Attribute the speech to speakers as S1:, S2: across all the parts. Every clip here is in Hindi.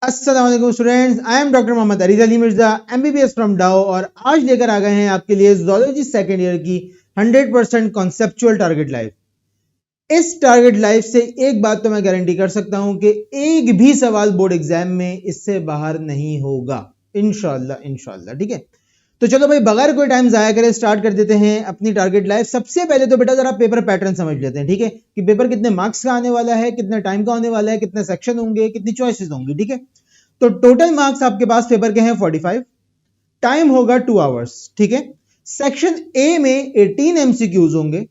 S1: अस्सलाम वालेकुम students, I am doctor Mohammad Areej Ali Mirza MBBS from Dow और आज लेकर आ गए हैं आपके लिए ज़ूलॉजी सेकेंड ईयर की 100% कॉन्सेप्चुअल टारगेट लाइफ। इस टारगेट लाइफ से एक बात तो मैं गारंटी कर सकता हूं कि एक भी सवाल बोर्ड एग्जाम में इससे बाहर नहीं होगा, इंशाल्लाह इंशाल्लाह। ठीक है, तो चलो भाई बगैर कोई टाइम जाया करे स्टार्ट कर देते हैं अपनी टारगेट लाइफ। सबसे पहले तो बेटा जरा पेपर पैटर्न समझ लेते हैं, ठीक है, कि पेपर कितने मार्क्स का आने वाला है, कितने टाइम का आने वाला है, कितने सेक्शन होंगे, कितनी चॉइसेस होंगी। ठीक है, तो टोटल मार्क्स आपके पास पेपर के हैं 45, टाइम होगा 2 आवर्स। ठीक है, सेक्शन ए में 18 एमसीक्यूज होंगे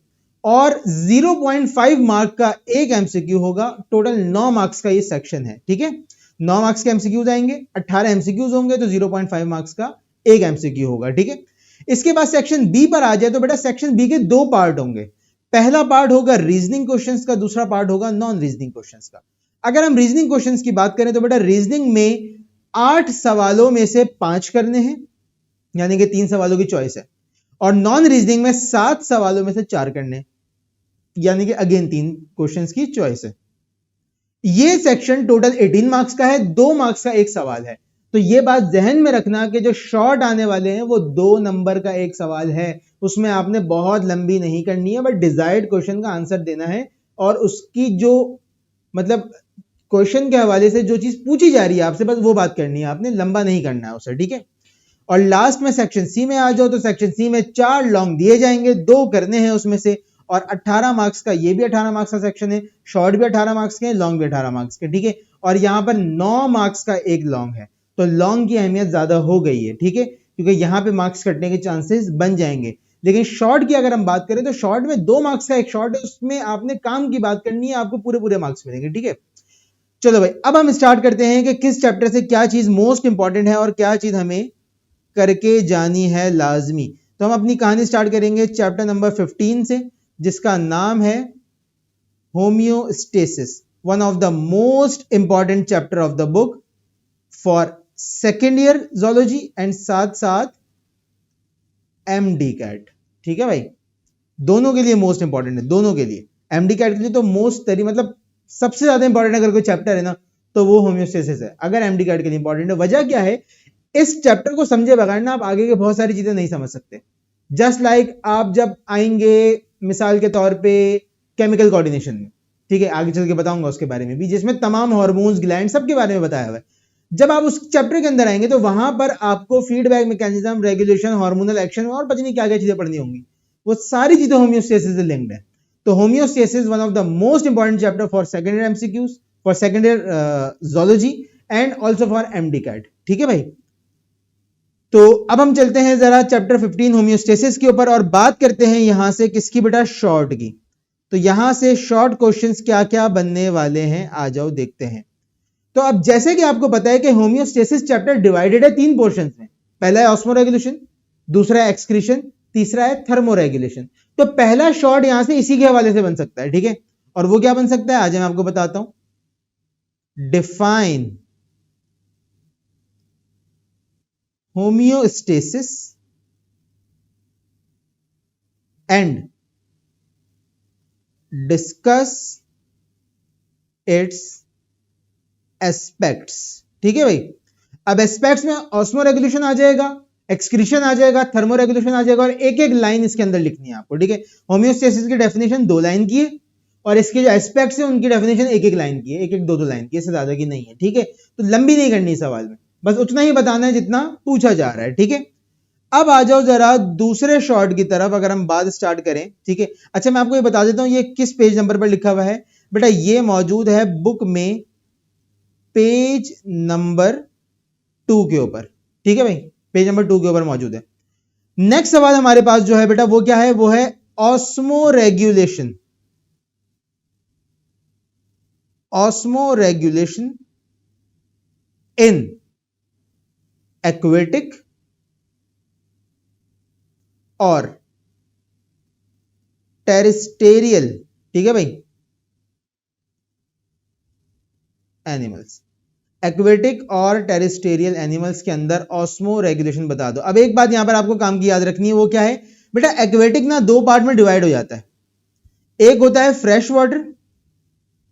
S1: और 0.5 मार्क का एक एमसीक्यू होगा। टोटल 9 मार्क्स का ये सेक्शन है। ठीक है, 9 मार्क्स के एमसीक्यूज आएंगे, 18 एमसीक्यूज होंगे तो 0.5 मार्क्स का एक एमसीक्यू होगा। ठीक है, इसके बाद सेक्शन बी पर आ जाए तो बेटा सेक्शन बी के 2 पार्ट होंगे। पहला पार्ट होगा रीजनिंग क्वेश्चंस का, दूसरा पार्ट होगा नॉन रीजनिंग क्वेश्चंस का। अगर हम रीजनिंग क्वेश्चंस की बात करें तो बेटा रीजनिंग में 8 सवालों में से 5 करने हैं, यानी कि 3 सवालों की चॉइस है, और नॉन रीजनिंग में 7 सवालों में से 4 करने, यानी कि अगेन 3 क्वेश्चंस की चॉइस है। ये सेक्शन टोटल 18 मार्क्स का है, 2 मार्क्स का एक सवाल है। तो ये बात जहन में रखना कि जो शॉर्ट आने वाले हैं वो 2 नंबर का एक सवाल है, उसमें आपने बहुत लंबी नहीं करनी है, बट डिजायर्ड क्वेश्चन का आंसर देना है और उसकी जो मतलब क्वेश्चन के हवाले से जो चीज पूछी जा रही है आपसे बस वो बात करनी है, आपने लंबा नहीं करना है उसे। ठीक है, और लास्ट में सेक्शन सी में आ जाओ तो सेक्शन सी में 4 लॉन्ग दिए जाएंगे, 2 करने हैं उसमें से, और 18 मार्क्स का, ये भी 18 मार्क्स का सेक्शन है, शॉर्ट भी 18 मार्क्स के, लॉन्ग भी 18 मार्क्स के। ठीक है, और यहां पर 9 मार्क्स का एक लॉन्ग है, तो लॉन्ग की अहमियत ज्यादा हो गई है। ठीक है, क्योंकि यहां पे मार्क्स कटने के चांसेस बन जाएंगे। लेकिन शॉर्ट की अगर हम बात करें तो शॉर्ट में 2 मार्क्स का एक शॉर्ट है, उसमें आपने काम की बात करनी है, आपको पूरे पूरे मार्क्स मिलेंगे। ठीक है, चलो भाई अब हम स्टार्ट करते हैं कि किस चैप्टर से क्या चीज मोस्ट इंपॉर्टेंट है और क्या चीज हमें करके जानी है लाजमी। तो हम अपनी कहानी स्टार्ट करेंगे चैप्टर नंबर 15 से, जिसका नाम है homeostasis, one of the most important chapter of the book for second year zoology and साथ साथ एमडी कैट। ठीक है भाई, दोनों के लिए मोस्ट इंपॉर्टेंट है, दोनों के लिए। एमडी कैट के लिए तो मोस्ट तरी मतलब सबसे ज्यादा इंपॉर्टेंट अगर कोई चैप्टर है ना तो वो होम्योस्टेसिस है, अगर एमडी कैट के लिए इंपॉर्टेंट है। वजह क्या है, इस चैप्टर को समझे बगैर ना आप आगे के बहुत सारी चीजें नहीं समझ सकते। जस्ट लाइक आप जब आएंगे मिसाल के तौर पे केमिकल कोऑर्डिनेशन में, ठीक है, आगे चल के बताऊंगा उसके बारे में भी, जिसमें तमाम हार्मोन्स, ग्लैंड, सबके बारे में बताया हुआ है। जब आप उस चैप्टर के अंदर आएंगे तो वहां पर आपको feedback mechanism, regulation, hormonal action और पता नहीं क्या क्या चीजें पढ़नी होंगी, वो सारी चीजें होम्योस्टेसिस से लिंक्ड है। तो homeostasis one of the most important chapter for second year MCQs, for second year zoology and also for MDCAT. ठीक है भाई, तो अब हम चलते हैं जरा चैप्टर 15 होम्योस्टेसिस के ऊपर और बात करते हैं यहां से किसकी बेटा, शॉर्ट की। तो यहां से शॉर्ट क्वेश्चंस क्या क्या बनने वाले हैं, आ जाओ देखते हैं। तो अब जैसे कि आपको पता है कि होम्योस्टेसिस चैप्टर डिवाइडेड है 3 पोर्शंस में। पहला है ऑस्मोरेगुलेशन, दूसरा है एक्सक्रीशन, तीसरा है थर्मोरेगुलेशन। तो पहला शॉर्ट यहां से इसी के हवाले से बन सकता है। ठीक है, और वो क्या बन सकता है आज मैं आपको बताता हूं। Define homeostasis and discuss it's aspects. ठीक है भाई, अब एस्पेक्ट्स में ऑस्मोरेगुलेशन आ जाएगा, एक्सक्रीशन आ जाएगा, थर्मोरेगुलेशन आ जाएगा, और एक एक लाइन इसके अंदर लिखनी है आपको। ठीक है, होम्योस्टेसिस की डेफिनेशन 2 लाइन की है और इसके जो एस्पेक्ट्स हैं उनकी डेफिनेशन एक एक लाइन की है, एक एक 2 लाइन की, इससे ज्यादा की नहीं है। ठीक है, तो लंबी नहीं करनी सवाल में, बस उतना ही बताना है जितना पूछा जा रहा है। ठीक है, अब आ जाओ जरा दूसरे शॉर्ट की तरफ, अगर हम बात स्टार्ट करें। ठीक है, अच्छा मैं आपको ये बता देता हूं ये किस पेज नंबर पर लिखा हुआ है। बेटा ये मौजूद है बुक में पेज नंबर 2 के ऊपर। ठीक है भाई, पेज नंबर 2 के ऊपर मौजूद है। नेक्स्ट सवाल हमारे पास जो है बेटा वो क्या है, वो है ऑस्मोरेगुलेशन। ऑस्मोरेगुलेशन इन एक्वेटिक और टेरेस्टेरियल, ठीक है भाई, एनिमल्स। एक्वेटिक और टेरेस्टेरियल एनिमल्स के अंदर ऑस्मो रेगुलेशन बता दो। अब एक बात यहां पर आपको काम की याद रखनी है, वो क्या है बेटा, एक्वेटिक ना 2 पार्ट में डिवाइड हो जाता है। एक होता है फ्रेश वाटर,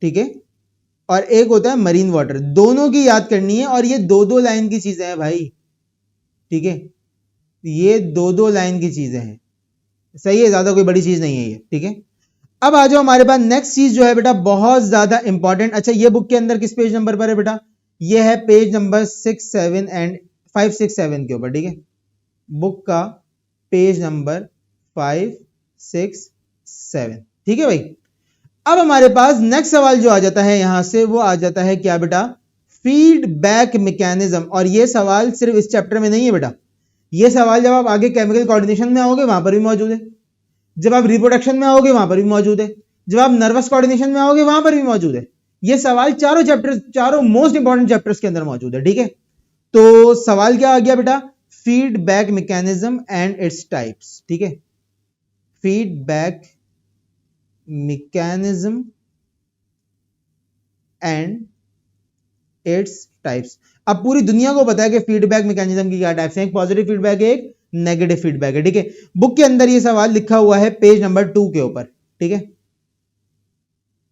S1: ठीक है, और एक होता है मरीन वाटर। दोनों की याद करनी है और ये दो दो लाइन की चीजें हैं भाई, ठीक है, ये दो दो लाइन की चीजें हैं, सही है, ज्यादा कोई बड़ी चीज नहीं है ये, ठीक है। अब आ जाओ हमारे पास नेक्स्ट चीज जो है बेटा बहुत ज्यादा इंपॉर्टेंट। अच्छा ये बुक के अंदर किस पेज नंबर पर है बेटा, ये है पेज नंबर 6, 7 एंड 5, 6, 7 के ऊपर, ठीक है, बुक का पेज नंबर 5, 6, 7, ठीक है भाई। अब हमारे पास नेक्स्ट सवाल जो आ जाता है यहां से, वो आ जाता है क्या बेटा, फीडबैक मैकेनिज्म। और ये सवाल सिर्फ इस चैप्टर में नहीं है बेटा, ये सवाल जब आप आगे केमिकल कोऑर्डिनेशन में आओगे वहां पर भी मौजूद है, जब आप रिप्रोडक्शन में आओगे वहां पर भी मौजूद है, जब आप नर्वस कोऑर्डिनेशन में आओगे वहां पर भी मौजूद है। ये सवाल चारों चैप्टर्स, चारों मोस्ट इंपॉर्टेंट चैप्टर्स के अंदर मौजूद है, ठीक है। तो सवाल क्या आ गया बेटा, feedback mechanism and its types, ठीक है, feedback mechanism and its types. अब पूरी दुनिया को पता है कि फीडबैक मैकेनिज्म की क्या टाइप्स हैं, एक पॉजिटिव फीडबैक है, एक नेगेटिव फीडबैक है, ठीक है। बुक के अंदर ये सवाल लिखा हुआ है पेज नंबर 2 के ऊपर, ठीक है,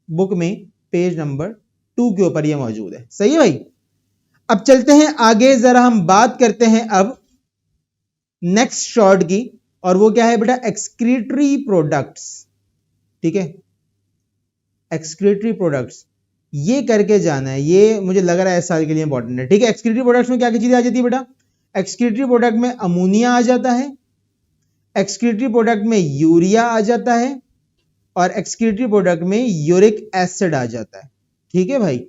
S1: बुक में पेज नंबर 2 के ऊपर ये मौजूद है, सही है भाई। अब चलते हैं आगे, जरा हम बात करते हैं अब नेक्स्ट शॉर्ट की, और वो क्या है बेटा, एक्सक्रीटरी प्रोडक्ट्स, ठीक है, एक्सक्रीटरी प्रोडक्ट्स, ये करके जाना है, ये मुझे लग रहा है इस साल के लिए इंपॉर्टेंट है, ठीक है। एक्सक्रीटरी प्रोडक्ट्स में क्या क्या चीजें आ जाती है बेटा, एक्सक्रीटरी प्रोडक्ट में अमोनिया आ जाता है, एक्सक्रीटरी प्रोडक्ट में यूरिया आ जाता है, और एक्सक्रीटरी प्रोडक्ट में यूरिक एसिड आ जाता है, ठीक है भाई।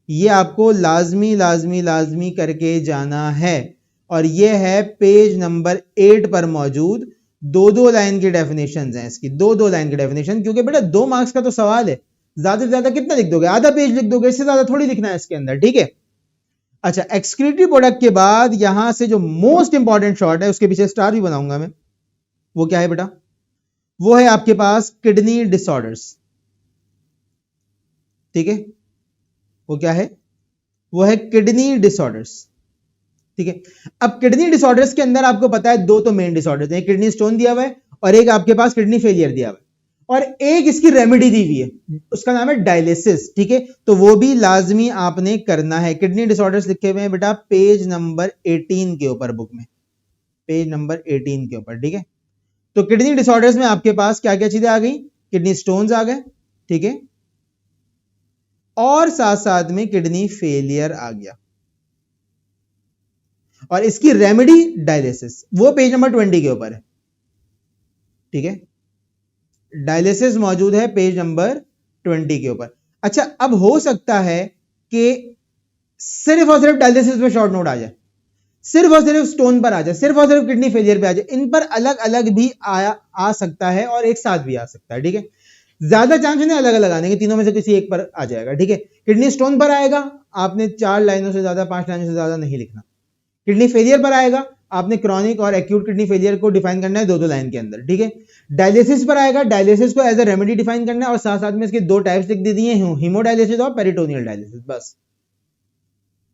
S1: ये आपको लाजमी लाजमी लाजमी करके जाना है, और ये है पेज नंबर 8 पर मौजूद, दो दो लाइन की डेफिनेशन हैं इसकी, दो दो लाइन की डेफिनेशन, क्योंकि बेटा 2 मार्क्स का तो सवाल है, ज्यादा से ज्यादा कितना लिख दोगे, आधा पेज लिख दोगे, इससे ज्यादा थोड़ी लिखना है इसके अंदर, ठीक है। अच्छा एक्सक्रीटरी प्रोडक्ट के बाद यहां से जो मोस्ट इंपॉर्टेंट शॉर्ट है, उसके पीछे स्टार भी बनाऊंगा मैं, वो क्या है बेटा, वो है आपके पास किडनी डिसऑर्डर्स, ठीक है, वो क्या है, वो है किडनी डिसऑर्डर्स, ठीक है। अब किडनी डिसऑर्डर्स के अंदर आपको पता है दो तो मेन डिसऑर्डर्स हैं, किडनी स्टोन दिया हुआ है और एक आपके पास किडनी फेलियर दिया हुआ है, और एक इसकी रेमेडी दी हुई है, उसका नाम है डायलिसिस, ठीक है। तो वो भी लाजमी आपने करना है। किडनी डिसऑर्डर्स लिखे हुए हैं बेटा पेज नंबर 18 के ऊपर, बुक में पेज नंबर 18 के ऊपर, ठीक है। तो किडनी डिसऑर्डर्स में आपके पास क्या क्या चीजें आ गई, किडनी स्टोन्स आ गए, ठीक है, और साथ साथ में किडनी फेलियर आ गया, और इसकी रेमेडी डायलिसिस, वो पेज नंबर 20 के ऊपर है, ठीक है, डायलिसिस मौजूद है पेज नंबर 20 के ऊपर। अच्छा अब हो सकता है कि सिर्फ और सिर्फ डायलिसिस पे शॉर्ट नोट आ जाए, सिर्फ और सिर्फ स्टोन पर आ जाए, सिर्फ और सिर्फ किडनी फेलियर पे आ जाए, इन पर अलग अलग भी आ सकता है और एक साथ भी आ सकता है, ठीक है। ज्यादा चांस नहीं अलग अलग आने के, तीनों में से किसी एक पर आ जाएगा, ठीक है। किडनी स्टोन पर आएगा, आपने 4 लाइनों से ज्यादा, 5 लाइनों से ज्यादा नहीं लिखना। किडनी फेलियर पर आएगा, आपने क्रॉनिक और एक्यूट किडनी फेलियर को डिफाइन करना है दो दो लाइन के अंदर, ठीक है। डायलिसिस पर आएगा, डायलिसिस को एज ए रेमेडी डिफाइन करना है, और साथ साथ में इसके दो टाइप्स लिख दी दिए हैं, हीमोडायलिसिस और पेरिटोनियल डायलिसिस, बस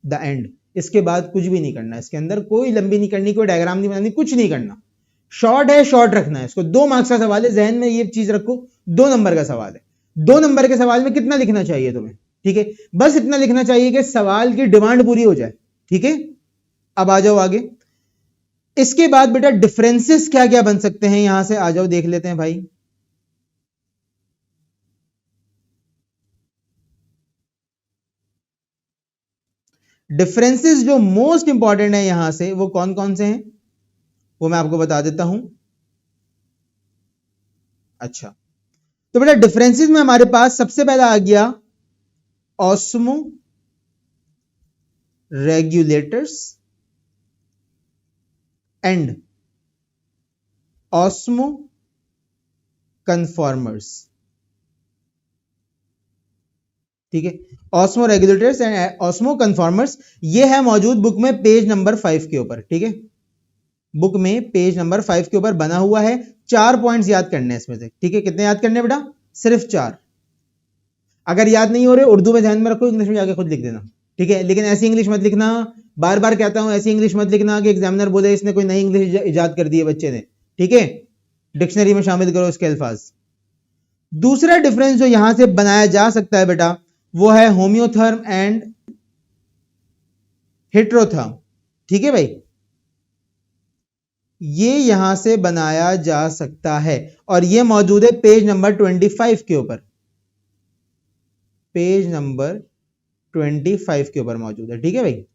S1: द एंड। इसके बाद कुछ भी नहीं करना, इसके अंदर कोई लंबी नहीं करनी, कोई डायग्राम नहीं बनानी, कुछ नहीं करना। शॉर्ट है, शॉर्ट रखना है इसको, 2 मार्क्स का सवाल है, जहन में ये चीज रखो, 2 नंबर का सवाल है। 2 नंबर के सवाल में कितना लिखना चाहिए तुम्हें, ठीक है, बस इतना लिखना चाहिए कि सवाल की डिमांड पूरी हो जाए, ठीक है। अब आ जाओ आगे, इसके बाद बेटा डिफरेंसेस क्या क्या बन सकते हैं, यहां से आ जाओ देख लेते हैं भाई। डिफरेंसेस जो मोस्ट इंपॉर्टेंट है यहां से, वो कौन कौन से हैं, वो मैं आपको बता देता हूं। अच्छा तो बेटा डिफरेंसेस में हमारे पास सबसे पहला आ गया osmo regulators and osmo conformers, ठीक है। Osmo regulators and osmo conformers, ये है मौजूद बुक में पेज नंबर 5 के ऊपर, ठीक है। बुक में पेज नंबर 5 के ऊपर बना हुआ है, 4 पॉइंट्स याद करने हैं इसमें से, ठीक है। कितने याद करने बेटा, सिर्फ 4। अगर याद नहीं हो रहे उर्दू में ध्यान में रखो, इंग्लिश में जाके खुद लिख देना, ठीक है। लेकिन ऐसी इंग्लिश मत लिखना, बार बार कहता हूं ऐसी इंग्लिश मत लिखना कि एग्जामिनर बोले इसने कोई नई इंग्लिश इजाद कर दी है बच्चे ने, ठीक है। डिक्शनरी में शामिल करो इसके अल्फाज। दूसरा डिफरेंस जो यहां से बनाया जा सकता है बेटा, वो है होम्योथर्म एंड हेट्रोथर्म। ठीक है भाई, ये यहां से बनाया जा सकता है और ये मौजूद है पेज नंबर 25 के ऊपर, पेज नंबर 25 के ऊपर मौजूद है। ठीक है भाई,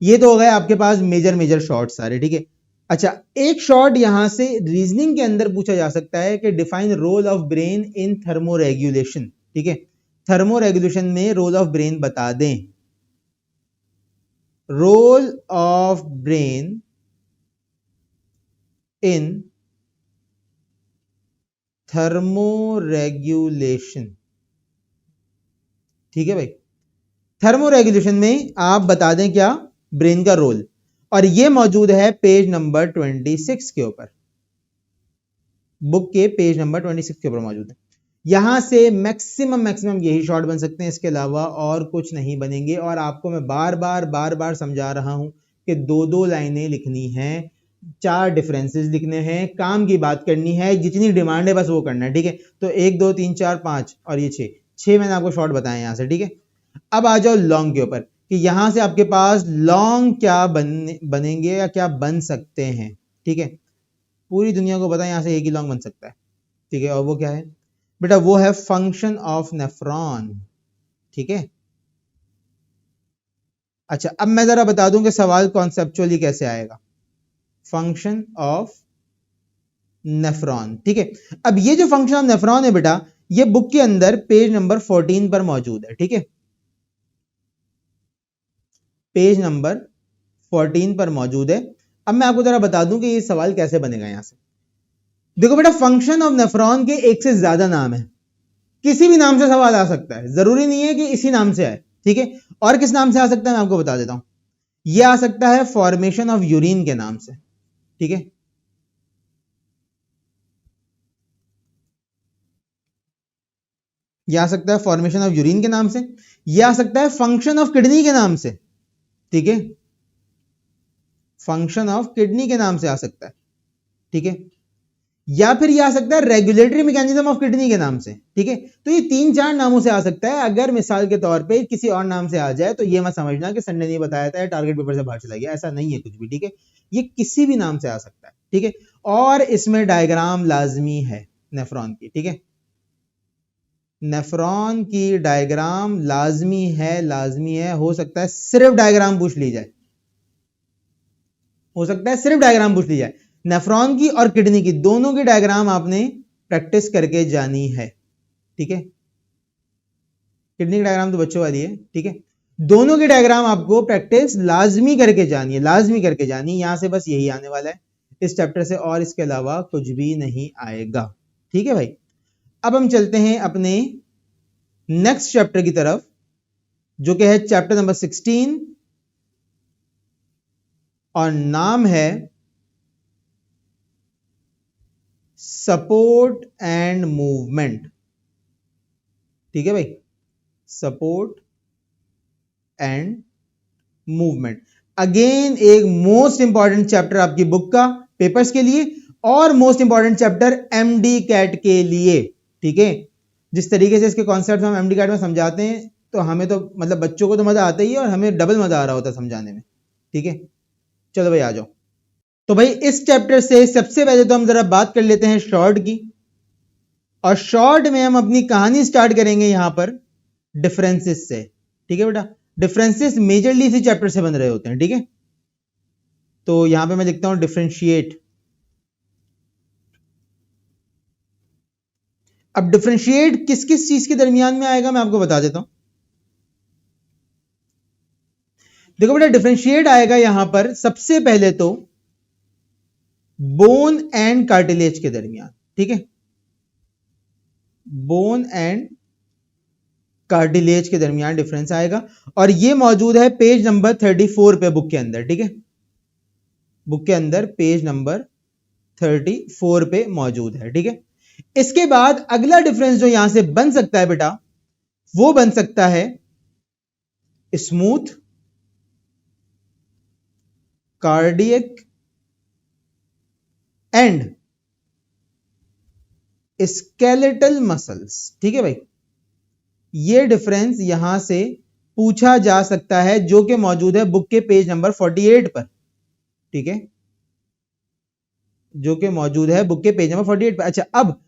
S1: ये तो हो गए आपके पास मेजर मेजर शॉर्ट सारे। ठीक है, अच्छा एक शॉर्ट यहां से रीजनिंग के अंदर पूछा जा सकता है कि define role of brain in thermoregulation. ठीक है, थर्मोरेगुलेशन में रोल ऑफ ब्रेन बता दें। Role of brain in thermoregulation. ठीक है भाई, थर्मोरेगुलेशन में आप बता दें क्या ब्रेन का रोल, और ये मौजूद है पेज नंबर 26 के ऊपर, बुक के पेज नंबर 26 के ऊपर मौजूद है। यहां से मैक्सिमम यही शॉर्ट बन सकते हैं, इसके अलावा और कुछ नहीं बनेंगे। और आपको मैं बार बार समझा रहा हूं कि दो लाइनें लिखनी है, 4 डिफरेंसेस लिखने हैं, काम की बात करनी है, जितनी डिमांड है बस वो करना है। ठीक है, तो 1 2 3 4 5 और ये 6 मैंने आपको शॉर्ट बताए यहां से। ठीक है, अब आ जाओ लॉन्ग के ऊपर कि यहां से आपके पास लॉन्ग क्या बनेंगे या क्या बन सकते हैं। ठीक है, पूरी दुनिया को पता है यहां से एक ही लॉन्ग बन सकता है। ठीक है, और वो क्या है बेटा, वो है फंक्शन ऑफ नेफ्रॉन। ठीक है, अच्छा अब मैं जरा बता दूं कि सवाल कॉन्सेप्चुअली कैसे आएगा। Function of nephron. ठीक है, अब ये जो फंक्शन ऑफ नेफ्रॉन है बेटा, ये बुक के अंदर पेज नंबर 14 पर मौजूद है। ठीक है, पेज नंबर 14 पर मौजूद है। अब मैं आपको जरा बता दूं कि ये सवाल कैसे बनेगा। यहां से देखो बेटा, फंक्शन ऑफ नेफ्रॉन के एक से ज्यादा नाम है, किसी भी नाम से सवाल आ सकता है, जरूरी नहीं है कि इसी नाम से आए। ठीक है, और किस नाम से आ सकता है मैं आपको बता देता हूं, यह आ सकता है फॉर्मेशन ऑफ यूरिन के नाम से। ठीक है, यह आ सकता है फॉर्मेशन ऑफ यूरिन के नाम से, यह आ सकता है फंक्शन ऑफ किडनी के नाम से। ठीक है, फंक्शन ऑफ किडनी के नाम से आ सकता है। ठीक है, या फिर यह आ सकता है रेगुलेटरी मैकेनिज्म ऑफ किडनी के नाम से। ठीक है, तो ये 3 4 नामों से आ सकता है। अगर मिसाल के तौर पे किसी और नाम से आ जाए तो ये मत समझना कि सर ने नहीं बताया था, टारगेट पेपर से बाहर चला गया, ऐसा नहीं है कुछ भी। ठीक है, ये किसी भी नाम से आ सकता है। ठीक है, और इसमें डायग्राम लाजमी है नेफ्रॉन की। ठीक है, नेफ्रॉन की डायग्राम लाजमी है। हो सकता है सिर्फ डायग्राम पूछ ली जाए, हो सकता है सिर्फ डायग्राम पूछ ली जाए। नेफ्रॉन की और किडनी की दोनों की डायग्राम आपने प्रैक्टिस करके जानी है। ठीक है, किडनी की डायग्राम तो बच्चों वाली है। ठीक है, दोनों की डायग्राम आपको प्रैक्टिस लाजमी करके जानी है, लाजमी करके जानी। यहां से बस यही आने वाला है इस चैप्टर से, और इसके अलावा कुछ भी नहीं आएगा। ठीक है भाई, अब हम चलते हैं अपने नेक्स्ट चैप्टर की तरफ, जो कि है चैप्टर नंबर 16 और नाम है सपोर्ट एंड मूवमेंट। ठीक है भाई, सपोर्ट एंड मूवमेंट। अगेन एक मोस्ट इंपॉर्टेंट चैप्टर आपकी बुक का पेपर्स के लिए, और most important chapter MDCAT के लिए। ठीक है, जिस तरीके से इसके कॉन्सेप्ट हम एमडी कैट में समझाते हैं तो हमें तो मतलब बच्चों को तो मजा आता ही है और हमें डबल मजा आ रहा होता है समझाने में। ठीक है, चलो भाई आ जाओ। तो भाई इस चैप्टर से सबसे पहले तो हम जरा बात कर लेते हैं शॉर्ट की, और शॉर्ट में हम अपनी कहानी स्टार्ट करेंगे यहां पर डिफरेंसेस से। ठीक है बेटा, डिफरेंसेस मेजरली इसी चैप्टर से बन रहे होते हैं। ठीक है, तो यहां पे मैं लिखता हूं डिफरेंशिएट। अब डिफरेंशिएट किस किस चीज के दरमियान में आएगा मैं आपको बता देता हूं। देखो बेटा, डिफरेंशिएट आएगा यहां पर सबसे पहले तो बोन एंड कार्टिलेज के दरमियान। ठीक है, बोन एंड कार्टिलेज के दरमियान डिफरेंस आएगा, और ये मौजूद है पेज नंबर 34 पे बुक के अंदर। ठीक है, बुक के अंदर पेज नंबर 34 पे मौजूद है। ठीक है, इसके बाद अगला डिफरेंस जो यहां से बन सकता है बेटा, वो बन सकता है smooth cardiac and skeletal muscles. ठीक है भाई, ये डिफरेंस यहां से पूछा जा सकता है, जो कि मौजूद है बुक के पेज नंबर 48 पर, ठीक है, जो कि मौजूद है बुक के पेज नंबर 48 पर। अच्छा, अब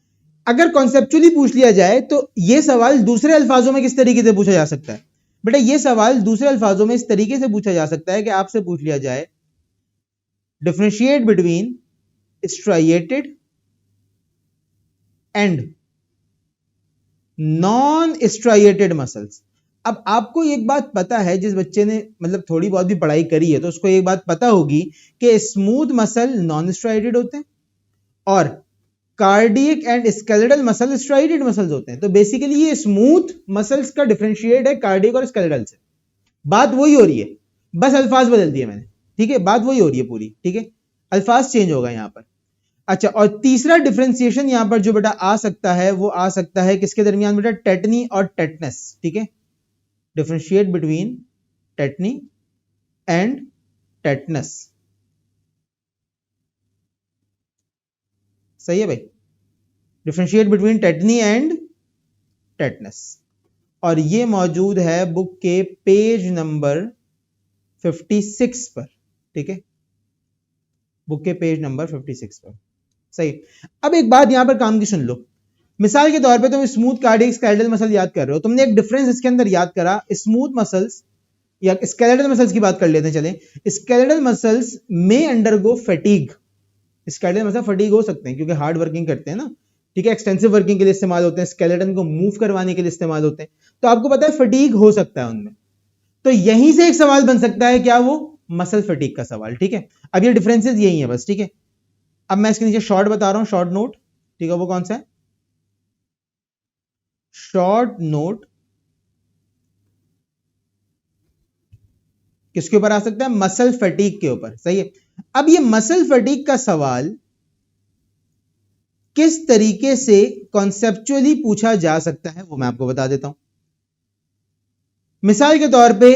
S1: अगर कॉन्सेप्चुअली पूछ लिया जाए तो यह सवाल दूसरे अल्फाजों में किस तरीके से पूछा जा सकता है? बेटा यह सवाल दूसरे अल्फाजों में इस तरीके से पूछा जा सकता है कि आपसे पूछ लिया जाए differentiate between striated and non striated muscles. अब आपको एक बात पता है, जिस बच्चे ने मतलब थोड़ी बहुत भी पढ़ाई करी है तो उसको एक बात पता होगी कि स्मूथ मसल नॉन स्ट्राइएटेड होते हैं और cardiac and skeletal muscle striated muscles होते हैं। तो बेसिकली ये स्मूथ मसल्स का डिफरेंशिएट है कार्डियक और स्केलेटल से। बात वही हो रही है, बस अल्फाज बदल दिए मैंने, ठीक है, बात वही हो रही है पूरी, ठीक है, अल्फाज चेंज होगा यहां पर। अच्छा, और तीसरा डिफरेंशिएशन यहां पर जो बेटा आ सकता है वो आ सकता है किसके दरमियान बेटा? टेटनी और टेटनस, ठीक है, differentiate between tetani and tetanus. सही है भाई, differentiate between tetani and tetanus, और ये मौजूद है बुक के पेज नंबर 56 पर, ठीक है, बुक के पेज नंबर 56 पर। सही। अब एक बात यहां पर काम की सुन लो, मिसाल के तौर पे तुम स्मूथ कार्डियक स्केलेटल मसल याद कर रहे हो, तुमने एक डिफरेंस इसके अंदर याद करा, स्मूथ मसल्स या स्केलेटल मसल्स की बात कर लेते हैं, चले, स्केलेटल मसल्स में undergo fatigue, skeletal muscle fatigue हो सकते हैं क्योंकि हार्ड वर्किंग करते हैं ना, ठीक है, एक्सटेंसिव वर्किंग के लिए इस्तेमाल होते हैं, स्केलेटन को मूव करवाने के लिए इस्तेमाल होते हैं, तो आपको पता है फटीग हो सकता है उनमें। तो यहीं से एक सवाल बन सकता है, क्या? वो मसल फटीग का सवाल, ठीक है। अब ये डिफरेंसेस यही है बस, ठीक है। अब मैं इसके नीचे शॉर्ट बता रहा हूं, शॉर्ट नोट, ठीक है, वो कौन सा है? शॉर्ट नोट किसके ऊपर आ सकता है? मसल फटीग के ऊपर, सही है। अब ये मसल फटीग का सवाल किस तरीके से कॉन्सेप्चुअली पूछा जा सकता है वो मैं आपको बता देता हूं। मिसाल के तौर पे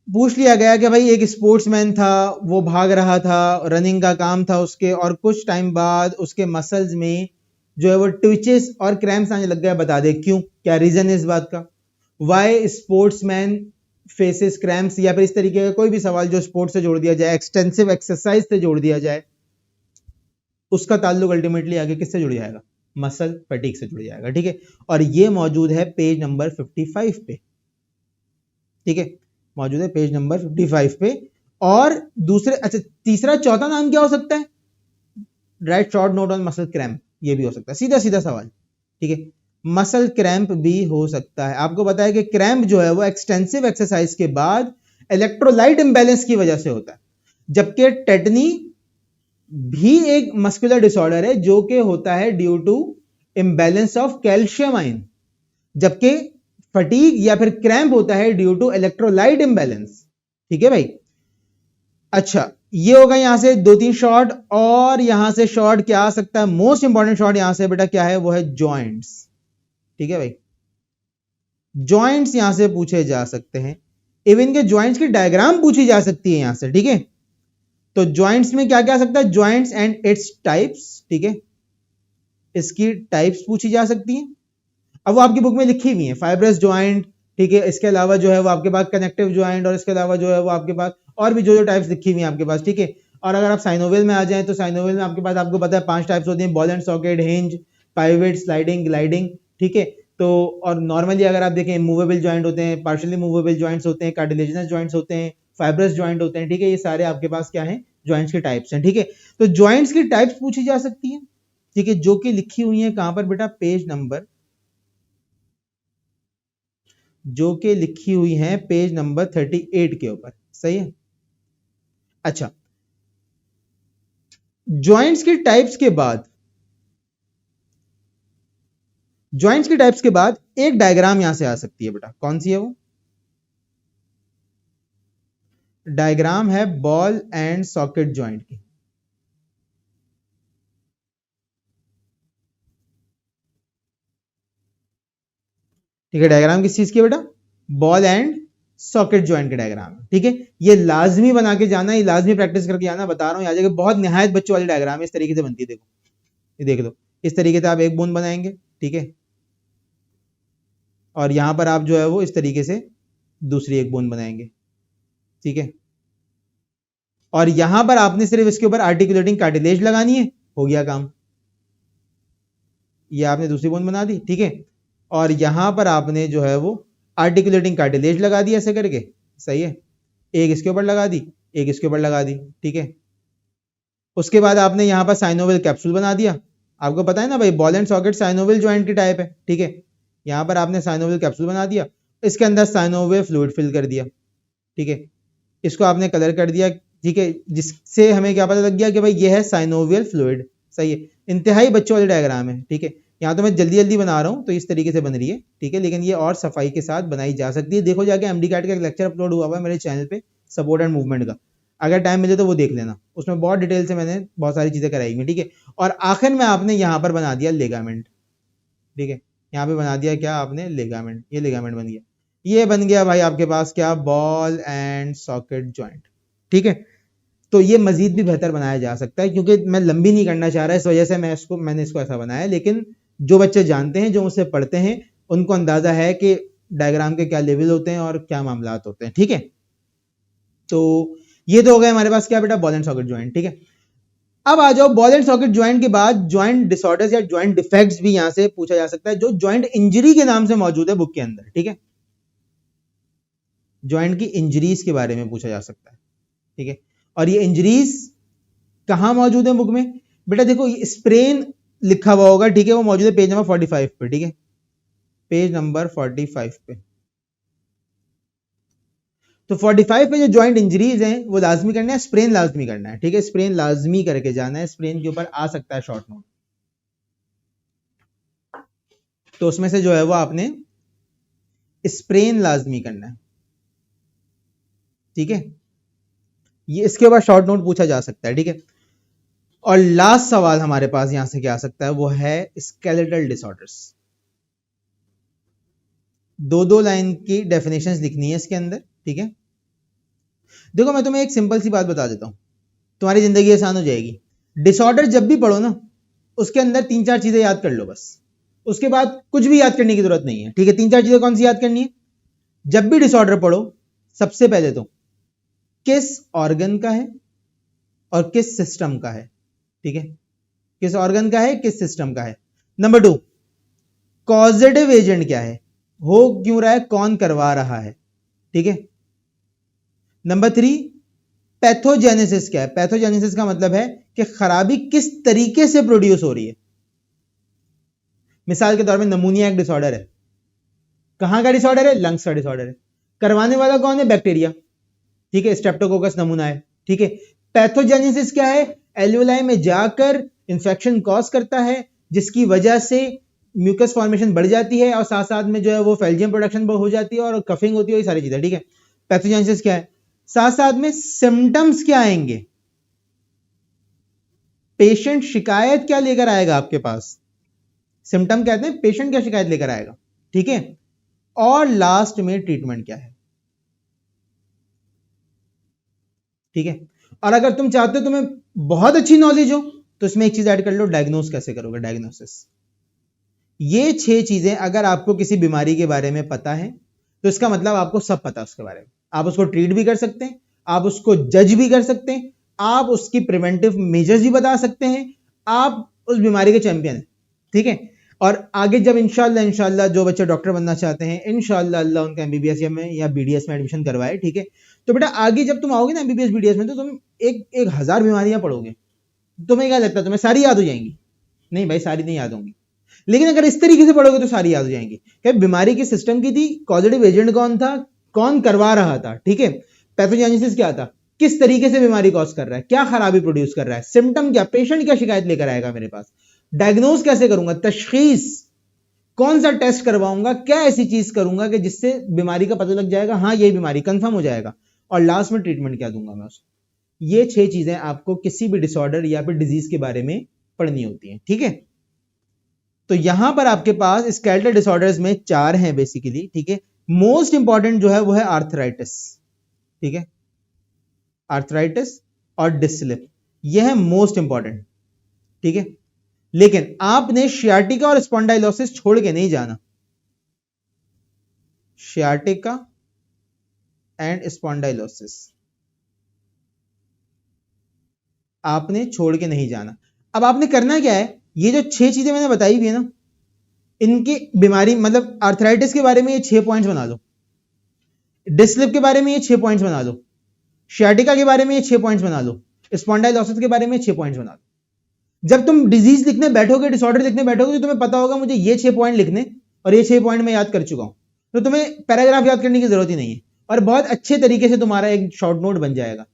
S1: पूछ लिया गया कि भाई एक स्पोर्ट्समैन था, वो भाग रहा था, रनिंग का काम था उसके, और कुछ टाइम बाद उसके मसल्स में जो है वो ट्विचेस और क्रैम्प्स आने लग गया, बता दे क्यों, क्या रीजन है इस बात का? वाई स्पोर्ट्समैन फेसेस क्रैम्प्स, या फिर इस तरीके का कोई भी सवाल जो स्पोर्ट्स से जोड़ दिया जाए, एक्सटेंसिव एक्सरसाइज से जोड़ दिया जाए, उसका ताल्लुक अल्टीमेटली आगे किससे जुड़ जाएगा? मसल फटीग से जुड़ जाएगा, ठीक है। और ये मौजूद है पेज नंबर 55 पे, ठीक है, मौजूद है पेज नंबर 55 पे। और दूसरे, अच्छा, तीसरा चौथा नाम क्या हो सकता है? Right short note on muscle cramp, ये भी हो सकता है, सीधा सीधा सवाल, ठीक है, मसल क्रैम्प भी हो सकता है। आपको पता है कि क्रैम्प जो है वो एक्सटेंसिव एक्सरसाइज के बाद इलेक्ट्रोलाइट इंबैलेंस की वजह से होता है, जबकि टेटनी भी एक मस्कुलर डिसऑर्डर है जो कि होता है due to imbalance of calcium ion, जबकि फटीग या फिर क्रैम्प होता है ड्यू टू इलेक्ट्रोलाइट इंबैलेंस, ठीक है भाई। अच्छा, ये होगा यहां से 2-3 शॉर्ट, और यहां से शॉर्ट क्या आ सकता है? मोस्ट इंपॉर्टेंट शॉर्ट यहां से बेटा क्या है? वो है जॉइंट्स, ठीक है भाई, जॉइंट्स यहां से पूछे जा सकते हैं, इवन के जॉइंट्स की डायग्राम पूछी जा सकती है यहां से, ठीक है। तो जॉइंट्स में क्या क्या आ सकता है? जॉइंट्स एंड इट्स टाइप्स, ठीक है, इसकी टाइप्स पूछी जा सकती हैं। अब वो आपकी बुक में लिखी हुई है, फाइब्रस ज्वाइंट, ठीक है, इसके अलावा जो है वो आपके पास कनेक्टिव ज्वाइंट, और इसके अलावा जो है वो आपके पास और भी जो जो टाइप्स लिखी हुई हैं आपके पास, ठीक है। और अगर आप साइनोवियल में आ जाएं तो साइनोवियल में आपके पास, आपको पता है 5 टाइप्स होती हैं, ball and socket, hinge, pivot, sliding, gliding, ठीक है। तो और नॉर्मली अगर आप देखें मूवेबल ज्वाइंट होते हैं, पार्शियली मूवेबल ज्वाइंट्स होते हैं, कार्टिलेजिनस ज्वाइंट्स होते हैं, फाइब्रस ज्वाइंट होते हैं, ठीक है, ये सारे आपके पास क्या है? ज्वाइंट्स के टाइप्स हैं, ठीक है। तो ज्वाइंट्स की टाइप्स पूछी जा सकती है, ठीक है, जो कि लिखी हुई है कहां पर बेटा? पेज नंबर, जो कि लिखी हुई है पेज नंबर 38 के ऊपर, सही है। अच्छा, जॉइंट्स की टाइप्स के बाद, जॉइंट्स की टाइप्स के बाद एक डायग्राम यहां से आ सकती है बेटा, कौन सी है वो? डायग्राम है बॉल एंड सॉकेट जॉइंट की, ठीक है। डायग्राम किस चीज की बेटा? बॉल एंड सॉकेट जॉइंट के डायग्राम, ठीक है। ये लाजमी बना के जाना, ये लाजमी प्रैक्टिस करके जाना, बता रहा हूं, आ जाएगा, बहुत निहायत बच्चों वाली डायग्राम है, इस तरीके से बनती है, देखो, ये देख लो, इस तरीके से आप एक बूंद बनाएंगे, ठीक है, और यहां पर आप जो है वो इस तरीके से दूसरी एक बोन बनाएंगे, ठीक है। और यहां पर आपने सिर्फ इसके ऊपर आर्टिकुलेटिंग कार्टिलेज लगानी है, हो गया काम। ये आपने दूसरी बोन बना दी, ठीक है। और यहां पर आपने जो है वो आर्टिकुलेटिंग कार्टिलेज लगा दी ऐसे करके, सही है। एक इसके ऊपर लगा दी, एक इसके ऊपर लगा दी, ठीक है। उसके बाद आपने यहां पर साइनोवियल कैप्सूल बना दिया। आपको पता है ना भाई, ball and socket synovial joint की टाइप है, ठीक है। यहां पर आपने साइनोवियल कैप्सूल बना दिया, इसके अंदर साइनोवियल फ्लूइड फिल कर दिया, ठीक है। इसको आपने कलर कर दिया, ठीक है, जिससे हमें क्या पता लग गया कि भाई ये है साइनोवियल फ्लूइड, सही है। इंतहाई बच्चों वाली डायग्राम है, ठीक है। यहाँ तो मैं जल्दी जल्दी बना रहा हूँ तो इस तरीके से बन रही है, ठीक है, लेकिन ये और सफाई के साथ बनाई जा सकती है। देखो जाके एमडी कैट का एक लेक्चर अपलोड हुआ है मेरे चैनल पे, सपोर्ट एंड मूवमेंट का, अगर टाइम मिले तो वो देख लेना, उसमें बहुत डिटेल से मैंने बहुत सारी चीजें कराई हुई, ठीक है। और आखिर में आपने यहाँ पर बना दिया लेगामेंट, ठीक है। यहाँ पे बना दिया क्या आपने, लेगामेंट, ये लेगामेंट बन गया। ये बन गया भाई आपके पास क्या, बॉल एंड सॉकेट ज्वाइंट, ठीक है। तो ये मजीद भी बेहतर बनाया जा सकता है, क्योंकि मैं लंबी नहीं करना चाह रहा, इस वजह से मैंने इसको ऐसा बनाया। लेकिन जो बच्चे जानते हैं, जो मुझसे पढ़ते हैं, उनको अंदाजा है कि डायग्राम के क्या लेवल होते हैं और क्या मामला होते हैं, ठीक है। तो ये तो हो गया हमारे पास क्या बेटा, बॉल एंड सॉकेट ज्वाइंट, ठीक है। अब आ जाओ बॉल एंड सॉकेट ज्वाइंट के बाद ज्वाइंट डिसऑर्डर्स या ज्वाइंट डिफेक्ट्स भी यहां से पूछा जा सकता है, जो ज्वाइंट इंजरी के नाम से मौजूद है बुक के अंदर, ठीक है। ज्वाइंट की इंजरीज के बारे में पूछा जा सकता है, ठीक है। और ये इंजरीज कहां मौजूद है बुक में, बेटा देखो ये स्प्रेन लिखा हुआ होगा, ठीक है, वो मौजूद है पेज नंबर 45 पे, ठीक है, पेज नंबर 45 पे। तो 45 पे जो ज्वाइंट इंजरीज हैं वो लाजमी करना है, स्प्रेन लाजमी करना है, ठीक है। स्प्रेन लाजमी करके जाना है, स्प्रेन के ऊपर आ सकता है शॉर्ट नोट, तो उसमें से जो है वो आपने स्प्रेन लाजमी करना है, ठीक है। ये इसके ऊपर शॉर्ट नोट पूछा जा सकता है, ठीक है। और लास्ट सवाल हमारे पास यहां से क्या आ सकता है, वो है स्केलेटल डिसऑर्डर्स। दो लाइन की डेफिनेशंस लिखनी है इसके अंदर, ठीक है। देखो मैं तुम्हें एक सिंपल सी बात बता देता हूं, तुम्हारी जिंदगी आसान हो जाएगी। डिसऑर्डर जब भी पढ़ो ना, उसके अंदर 3-4 चीजें याद कर लो बस, उसके बाद कुछ भी याद करने की जरूरत नहीं है, ठीक है। 3-4 चीजें कौन सी याद करनी है, जब भी डिसऑर्डर पढ़ो, सबसे पहले तो किस ऑर्गन का है और किस सिस्टम का है, ठीक है। किस ऑर्गन का है, किस सिस्टम का है। नंबर 2, कॉजेटिव एजेंट क्या है, हो क्यों रहा है, कौन करवा रहा है, ठीक है। नंबर 3, पैथोजेनेसिस क्या है। पैथोजेनेसिस का मतलब है कि खराबी किस तरीके से प्रोड्यूस हो रही है। मिसाल के तौर पे नमूनिया एक डिसऑर्डर है, कहां का डिसऑर्डर है, लंग्स का डिसऑर्डर है। करवाने वाला कौन है, बैक्टीरिया, ठीक है, स्ट्रेप्टोकोकस नमूना है, ठीक है। पैथोजेनेसिस क्या है, एल्वियोलाई में जाकर इंफेक्शन कॉज करता है, जिसकी वजह से म्यूकस फॉर्मेशन बढ़ जाती है और साथ साथ में जो है वो फेल्जियम प्रोडक्शन हो जाती है और कफिंग होती है, ये सारी चीजें, ठीक है। पैथोजेनेसिस क्या है, साथ साथ में सिम्टम्स क्या आएंगे, पेशेंट शिकायत क्या लेकर आएगा आपके पास, सिम्टम कहते हैं पेशेंट क्या शिकायत लेकर आएगा, ठीक है। और लास्ट में ट्रीटमेंट क्या है, ठीक है। और अगर तुम चाहते हो तुम्हें बहुत अच्छी नॉलेज हो तो इसमें एक चीज ऐड कर लो, डायग्नोस कैसे करोगे, डायग्नोसिस। ये 6 चीजें अगर आपको किसी बीमारी के बारे में पता है तो इसका मतलब आपको सब पता है उसके बारे में। आप उसको ट्रीट भी कर सकते हैं, आप उसको जज भी कर सकते हैं, आप उसकी प्रिवेंटिव मेजर्स भी बता सकते हैं, आप उस बीमारी के चैंपियन हैं, ठीक है। और आगे जब इंशाल्लाह जो बच्चे डॉक्टर बनना चाहते हैं, इंशाल्लाह अल्लाह उनका एमबीबीएस या बीडीएस में एडमिशन करवाए, ठीक है। तो बेटा आगे जब तुम आओगे ना एमबीबीएस बीडीएस में, तो तुम एक 1000 बीमारियां पढ़ोगे, तुम्हें क्या लगता है तुम्हें सारी याद हो जाएंगी? नहीं भाई, सारी नहीं याद होंगी, लेकिन अगर इस तरीके से पढ़ोगे तो सारी याद हो जाएंगी। क्या बीमारी की सिस्टम की थी, कॉजेटिव एजेंट कौन था, कौन करवा रहा था, ठीक है। पैथोजेनेसिस क्या था, किस तरीके से बीमारी कॉज कर रहा है, क्या खराबी प्रोड्यूस कर रहा है, सिम्टम क्या, पेशेंट क्या शिकायत लेकर आएगा मेरे पास, डायग्नोज कैसे करूंगा, तशखीस कौन सा टेस्ट करवाऊंगा, क्या ऐसी चीज करूंगा कि जिससे बीमारी का पता लग जाएगा, हाँ ये बीमारी कंफर्म हो जाएगा, और लास्ट में ट्रीटमेंट क्या दूंगा मैं उसको। ये 6 चीजें आपको किसी भी डिसऑर्डर या फिर डिजीज के बारे में पढ़नी होती हैं, ठीक है। तो यहां पर आपके पास स्केलेटल डिसऑर्डर्स में 4 हैं बेसिकली, ठीक है। मोस्ट इंपॉर्टेंट जो है वो है आर्थराइटिस, ठीक है, आर्थराइटिस और डिस्लिप, यह है मोस्ट इंपॉर्टेंट, ठीक है। लेकिन आपने शियाटिका और स्पॉन्डाइलोसिस छोड़ के नहीं जाना, शियाटिका एंड स्पॉन्डाइलोसिस। आपने छोड़ के नहीं जाना। अब आपने करना क्या है, ये जो 6 चीजें मैंने बताई हुई है ना, इनकी बीमारी मतलब आर्थराइटिस के बारे में ये 6 पॉइंट्स बना लो, डिस्लिप के बारे में ये 6 पॉइंट्स बना लो, शियाटिका के बारे में ये 6 पॉइंट्स बना लो, स्पॉन्डाइलोसिस के बारे में 6 पॉइंट्स बना लो। जब तुम डिजीज लिखने बैठोगे, डिसऑर्डर लिखने बैठोगे, तो तुम्हें पता होगा मुझे ये 6 पॉइंट लिखने और ये 6 पॉइंट मैं याद कर चुका हूं, तो तुम्हें पैराग्राफ याद करने की जरूरत ही नहीं है और बहुत अच्छे तरीके से तुम्हारा एक शॉर्ट नोट बन जाएगा।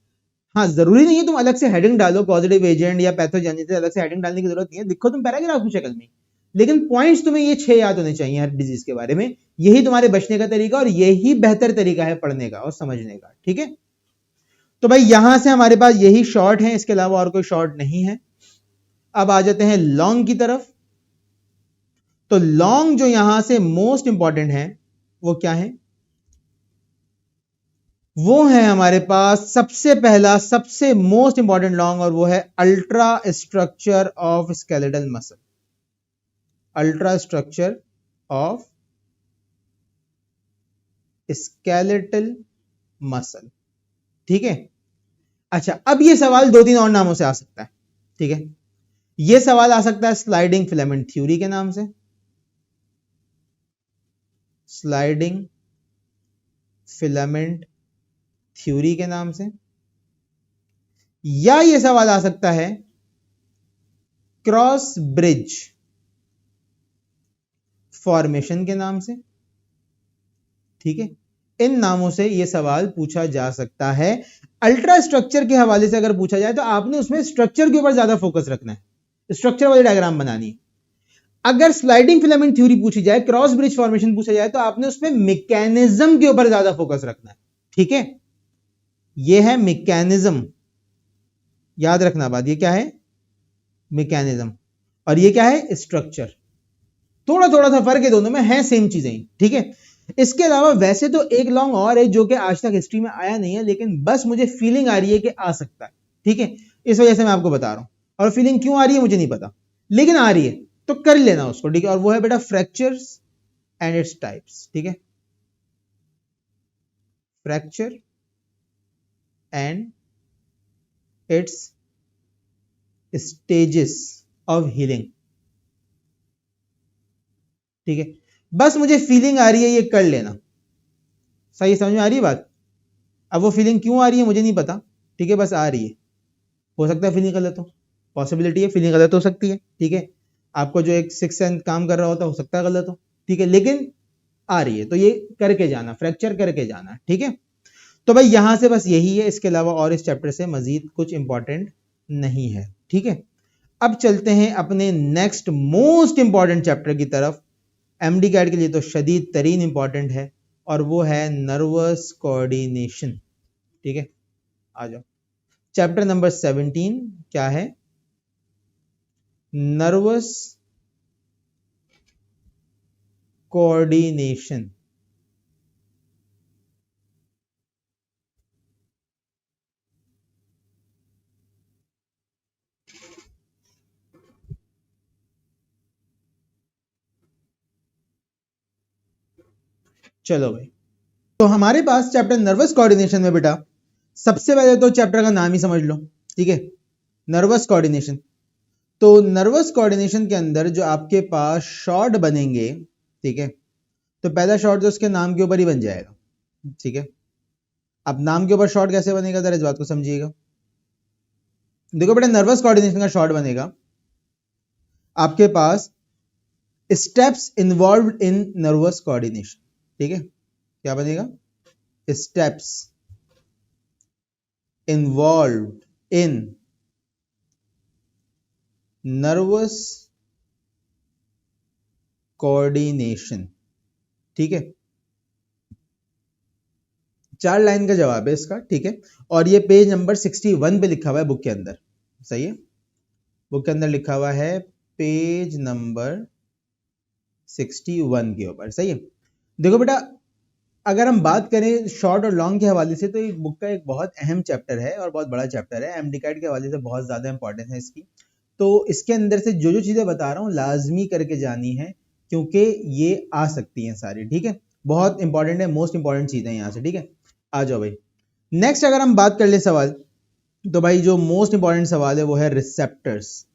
S1: हाँ, जरूरी नहीं है तुम अलग से हेडिंग डालो, पॉजिटिव एजेंट या पैथोजेनेसिस, अलग से हेडिंग डालने की जरूरत नहीं है, लिखो तुम पैराग्राफ की शक्ल में, लेकिन पॉइंट्स तुम्हें ये 6 याद होने चाहिए हर डिजीज के बारे में। यही तुम्हारे बचने का तरीका और यही बेहतर तरीका है पढ़ने का और समझने का। ठीक है, तो भाई यहां से हमारे पास यही शॉर्ट है, इसके अलावा और कोई शॉर्ट नहीं है। अब आ जाते हैं लॉन्ग की तरफ। तो लॉन्ग जो यहां से मोस्ट इंपॉर्टेंट है वो क्या है, वो है हमारे पास सबसे पहला सबसे मोस्ट इंपॉर्टेंट लॉन्ग, और वो है ultra structure of skeletal muscle. Ultra structure of skeletal muscle. ठीक है, अच्छा अब ये सवाल 2-3 और नामों से आ सकता है। ठीक है, ये सवाल आ सकता है स्लाइडिंग फिलामेंट थ्योरी के नाम से, स्लाइडिंग फिलामेंट थ्योरी के नाम से, या ये सवाल आ सकता है क्रॉस ब्रिज फॉर्मेशन के नाम से। ठीक है, इन नामों से यह सवाल पूछा जा सकता है। अल्ट्रा स्ट्रक्चर के हवाले से अगर पूछा जाए तो आपने उसमें स्ट्रक्चर के ऊपर ज्यादा फोकस रखना है, स्ट्रक्चर वाली डायग्राम बनानी है। अगर स्लाइडिंग फिलामेंट थ्योरी पूछी जाए, क्रॉस ब्रिज फॉर्मेशन पूछा जाए, तो आपने उसमें मैकेनिज्म के ऊपर ज्यादा फोकस रखना है। ठीक है, यह है मैकेनिज्म, याद रखना बात, ये क्या है मैकेनिज्म, और ये क्या है स्ट्रक्चर। थोड़ा थोड़ा सा फर्क है दोनों में, है सेम चीजें। ठीक है, इसके अलावा वैसे तो एक लॉन्ग और है जो कि आज तक हिस्ट्री में आया नहीं है, लेकिन बस मुझे फीलिंग आ रही है कि आ सकता है। ठीक है, इस वजह से मैं आपको बता रहा हूं, और फीलिंग क्यों आ रही है मुझे नहीं पता, लेकिन आ रही है तो कर लेना उसको। ठीक है, और वो है बेटा फ्रैक्चर्स एंड इट्स टाइप्स। ठीक है, fracture and it's stages of healing. ठीक है, बस मुझे फीलिंग आ रही है, ये कर लेना। सही समझ में आ रही है बात। अब वो फीलिंग क्यों आ रही है मुझे नहीं पता, ठीक है, बस आ रही है। हो सकता है फीलिंग गलत हो, पॉसिबिलिटी है, फीलिंग गलत हो सकती है। ठीक है, आपको जो एक सिक्स सेंस काम कर रहा होता है हो सकता है गलत हो। ठीक है, लेकिन आ रही है तो ये करके जाना, फ्रैक्चर करके जाना। ठीक है, तो भाई यहां से बस यही है, इसके अलावा और इस चैप्टर से मजीद कुछ इंपॉर्टेंट नहीं है। ठीक है, अब चलते हैं अपने नेक्स्ट मोस्ट इंपॉर्टेंट चैप्टर की तरफ, एमडी कैट के लिए तो शदीद तरीन इंपॉर्टेंट है, और वो है नर्वस कोऑर्डिनेशन। ठीक है, आ जाओ, चैप्टर नंबर 17 क्या है, नर्वस कोऑर्डिनेशन। चलो भाई, तो हमारे पास चैप्टर नर्वस कोऑर्डिनेशन में बेटा सबसे पहले तो चैप्टर का नाम ही समझ लो। ठीक है, नर्वस कोऑर्डिनेशन। तो नर्वस कोऑर्डिनेशन के अंदर जो आपके पास शॉर्ट बनेंगे, ठीक है, तो पहला शॉर्ट तो उसके नाम के ऊपर ही बन जाएगा। ठीक है, अब नाम के ऊपर शॉर्ट कैसे बनेगा, जरा इस बात को समझिएगा। देखो बेटा, नर्वस कोऑर्डिनेशन का शॉर्ट बनेगा आपके पास steps involved in nervous coordination. ठीक है, क्या बनेगा, steps involved in nervous coordination. ठीक है, 4 लाइन का जवाब है इसका। ठीक है, और ये पेज नंबर 61 पे लिखा हुआ है बुक के अंदर। सही है, बुक के अंदर लिखा हुआ है पेज नंबर 61 के ऊपर। सही है, देखो बेटा, अगर हम बात करें शॉर्ट और लॉन्ग के हवाले से, तो ये बुक का एक बहुत अहम चैप्टर है और बहुत बड़ा चैप्टर है, एमडीकैट के हवाले से बहुत ज़्यादा इंपॉर्टेंस है इसकी। तो इसके अंदर से जो जो चीज़ें बता रहा हूँ लाजमी करके जानी है, क्योंकि ये आ सकती हैं सारी। ठीक है, बहुत इंपॉर्टेंट है, मोस्ट इंपॉर्टेंट चीज है यहाँ से, ठीक है। आ जाओ भाई, नेक्स्ट अगर हम बात कर ले सवाल, तो भाई जो मोस्ट इंपॉर्टेंट सवाल है वो है रिसेप्टर्स,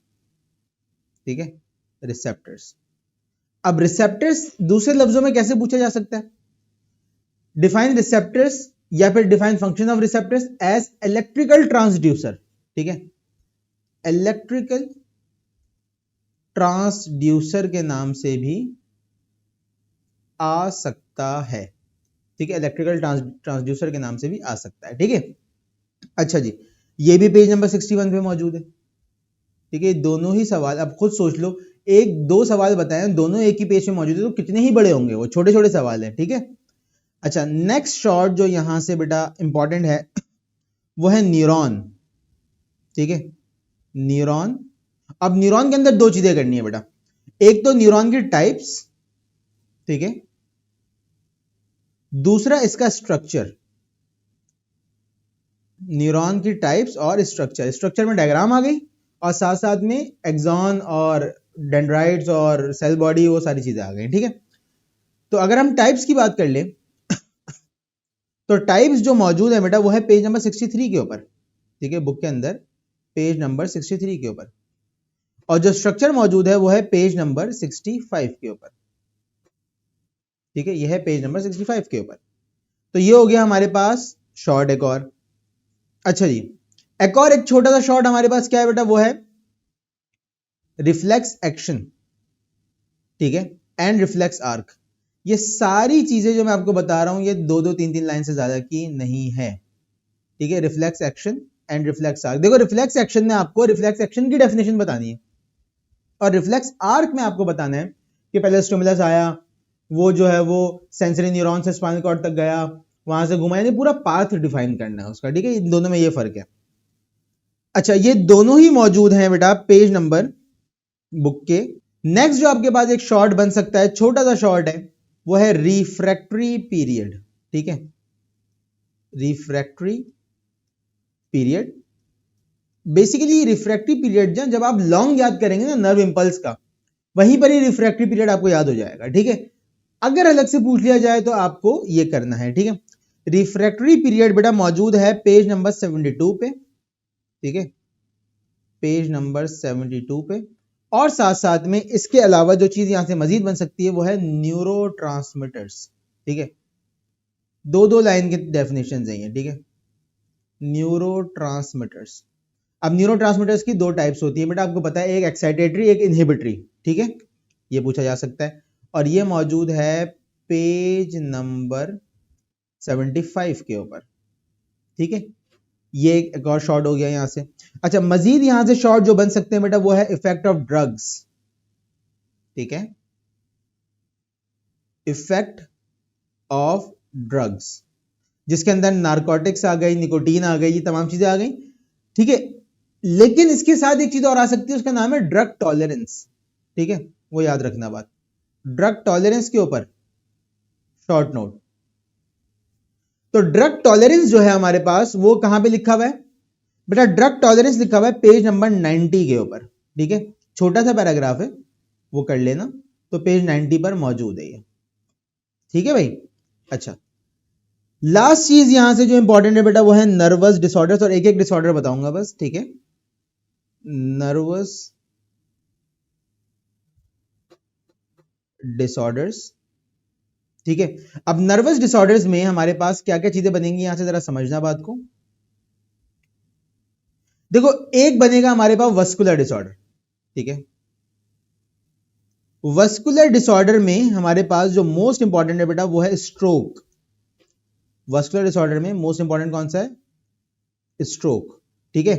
S1: ठीक है, रिसेप्टर्स। अब रिसेप्टर्स दूसरे लफ्जों में कैसे पूछा जा सकता है? डिफाइन रिसेप्टर्स या फिर define function of receptors as electrical transducer, ठीक है, इलेक्ट्रिकल ट्रांसड्यूसर के नाम से भी आ सकता है, ठीक है, इलेक्ट्रिकल ट्रांसड्यूसर के नाम से भी आ सकता है, ठीक है। अच्छा जी, ये भी पेज नंबर 61 पे मौजूद है, ठीक है। दोनों ही सवाल अब खुद सोच लो, एक दो सवाल बताए, दोनों एक ही पेज पे मौजूद है, तो कितने ही बड़े होंगे, वो छोटे छोटे सवाल हैं, ठीक है। अच्छा, नेक्स्ट शॉर्ट जो यहां से बेटा इंपॉर्टेंट है वो है न्यूरॉन, ठीक है, न्यूरॉन। अब न्यूरॉन के अंदर दो चीजें करनी है बेटा, एक तो न्यूरॉन की टाइप्स, ठीक है, दूसरा इसका स्ट्रक्चर, न्यूरॉन की टाइप्स और स्ट्रक्चर। स्ट्रक्चर में डायग्राम आ गई और साथ साथ में एक्सॉन और डेंड्राइट्स और सेल बॉडी, वो सारी चीजें आ गई, ठीक है। तो अगर हम टाइप्स की बात कर ले तो टाइप्स जो मौजूद है बेटा वो है पेज नंबर 63 के ऊपर, ठीक है, बुक के अंदर पेज नंबर 63 के ऊपर, और जो स्ट्रक्चर मौजूद है वो है पेज नंबर 65 के ऊपर, ठीक है, यह है पेज नंबर 65 के ऊपर। तो ये हो गया हमारे पास शॉर्ट एक और। अच्छा जी, एक और एक छोटा सा शॉर्ट हमारे पास क्या है बेटा, वो है रिफ्लेक्स एक्शन, ठीक है, एंड रिफ्लेक्स आर्क। ये सारी चीजें जो मैं आपको बता रहा हूं ये दो दो तीन तीन लाइन से ज्यादा की नहीं है, ठीक है। Reflex action and reflex arc, देखो रिफ्लेक्स एक्शन में आपको रिफ्लेक्स एक्शन की डेफिनेशन बतानी है, और रिफ्लेक्स आर्क में आपको बताना है कि पहले स्टिमुलस आया, वो जो है वो सेंसरी न्यूरॉन से स्पाइनल कॉर्ड तक गया, वहां से घुमा, यानी पूरा पाथ डिफाइन करना है उसका, ठीक है। इन दोनों में ये फर्क है। अच्छा, ये दोनों ही मौजूद हैं बेटा पेज नंबर बुक के। नेक्स्ट जो आपके पास एक शॉर्ट बन सकता है, छोटा सा शॉर्ट है, वो है रिफ्रैक्टरी पीरियड, ठीक है, refractory period. Basically refractory period जब आप लॉन्ग याद करेंगे ना नर्व इंपल्स का, वहीं पर ही रिफ्रैक्टरी पीरियड आपको याद हो जाएगा, ठीक है। अगर अलग से पूछ लिया जाए तो आपको ये करना है, ठीक है। रिफ्रैक्टरी पीरियड बेटा मौजूद है पेज नंबर 72 पे, ठीक है, पेज नंबर 72 पे। और साथ साथ में इसके अलावा जो चीज यहां से मजीद बन सकती है वो है न्यूरोट्रांसमीटर्स, ठीक है, दो दो लाइन के डेफिनेशन है ये, ठीक है, न्यूरोट्रांसमीटर्स। अब न्यूरोट्रांसमीटर्स की दो टाइप्स होती है बेटा, आपको पता है, एक एक्साइटेटरी एक इनहिबिटरी, ठीक है, ये पूछा जा सकता है, और ये मौजूद है पेज नंबर 75 के ऊपर, ठीक है। ये एक और शॉर्ट हो गया यहां से। अच्छा, मजीद यहां से शॉर्ट जो बन सकते हैं बेटा वो है इफेक्ट ऑफ ड्रग्स, ठीक है, इफेक्ट ऑफ ड्रग्स, जिसके अंदर नारकोटिक्स आ गई, निकोटीन आ गई, ये तमाम चीजें आ गई, ठीक है। लेकिन इसके साथ एक चीज और आ सकती है, उसका नाम है ड्रग टॉलरेंस, ठीक है, वो याद रखना बात। ड्रग टॉलरेंस के ऊपर शॉर्ट नोट। तो ड्रग टॉलरेंस जो है हमारे पास वो कहां पे लिखा हुआ है बेटा, ड्रग टॉलरेंस लिखा हुआ है पेज नंबर 90 के ऊपर, ठीक है, छोटा सा पैराग्राफ है, वो कर लेना, तो पेज 90 पर मौजूद है ये, ठीक है भाई। अच्छा, लास्ट चीज यहां से जो इंपॉर्टेंट है बेटा वो है नर्वस डिसऑर्डर्स, और एक एक डिसऑर्डर बताऊंगा बस, ठीक है। नर्वस डिसऑर्डर्स, ठीक है। अब नर्वस डिसऑर्डर्स में हमारे पास क्या क्या चीजें बनेंगी, यहां से जरा समझना बात को। देखो, एक बनेगा हमारे पास वस्कुलर डिसऑर्डर, ठीक है। वस्कुलर डिसऑर्डर में हमारे पास जो मोस्ट इंपॉर्टेंट है बेटा वो है स्ट्रोक। वस्कुलर डिसऑर्डर में मोस्ट इंपॉर्टेंट कौन सा है? स्ट्रोक, ठीक है।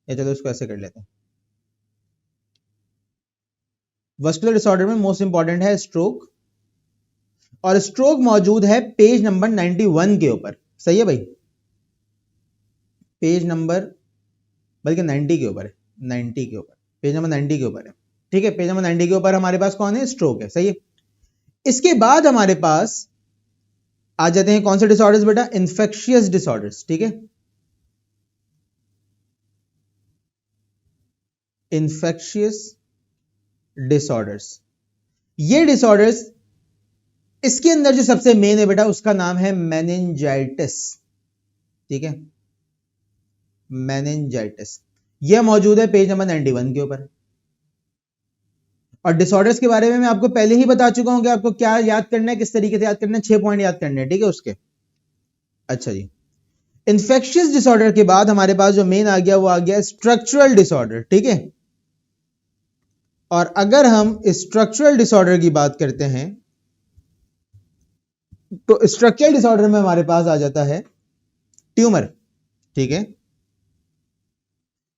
S1: या चलो इसको ऐसे कर लेते हैं, वस्कुलर डिसऑर्डर में मोस्ट इंपॉर्टेंट है स्ट्रोक, और स्ट्रोक मौजूद है पेज नंबर 91 के ऊपर, सही है भाई, पेज नंबर, बल्कि 90 के ऊपर है, 90 के ऊपर, पेज नंबर 90 के ऊपर है, ठीक है। पेज नंबर 90 के ऊपर हमारे पास कौन है? स्ट्रोक है, सही है। इसके बाद हमारे पास आ जाते हैं कौन से डिसऑर्डर्स बेटा? इन्फेक्शियस डिसऑर्डर्स, ठीक है, इन्फेक्शियस डिसऑर्डर्स। ये डिसऑर्डर्स इसके अंदर जो सबसे मेन है बेटा उसका नाम है मेनिंजाइटिस, ठीक है, मेनिंजाइटिस। यह मौजूद है पेज नंबर 91 के ऊपर। और डिसऑर्डर्स के बारे में मैं आपको पहले ही बता चुका हूं कि आपको क्या याद करना है, किस तरीके से याद करना है, 6 पॉइंट याद करने हैं, ठीक है उसके। अच्छा जी, इंफेक्शियस डिसऑर्डर के बाद हमारे पास जो मेन आ गया वो आ गया स्ट्रक्चरल डिसऑर्डर, ठीक है। और अगर हम स्ट्रक्चरल डिसऑर्डर की बात करते हैं तो स्ट्रक्चरल डिसऑर्डर में हमारे पास आ जाता है ट्यूमर, ठीक है,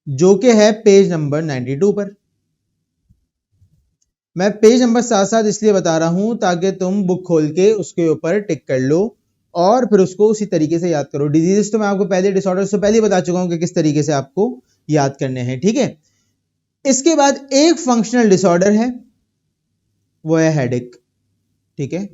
S1: जो कि है पेज नंबर 92 पर। मैं पेज नंबर साथ साथ इसलिए बता रहा हूं ताकि तुम बुक खोल के उसके ऊपर टिक कर लो और फिर उसको उसी तरीके से याद करो। डिजीज तो मैं आपको पहले, डिसऑर्डर से पहले ही बता चुका हूं कि किस तरीके से आपको याद करने हैं, ठीक है। इसके बाद एक फंक्शनल डिसऑर्डर है, वो है हेडेक, ठीक है।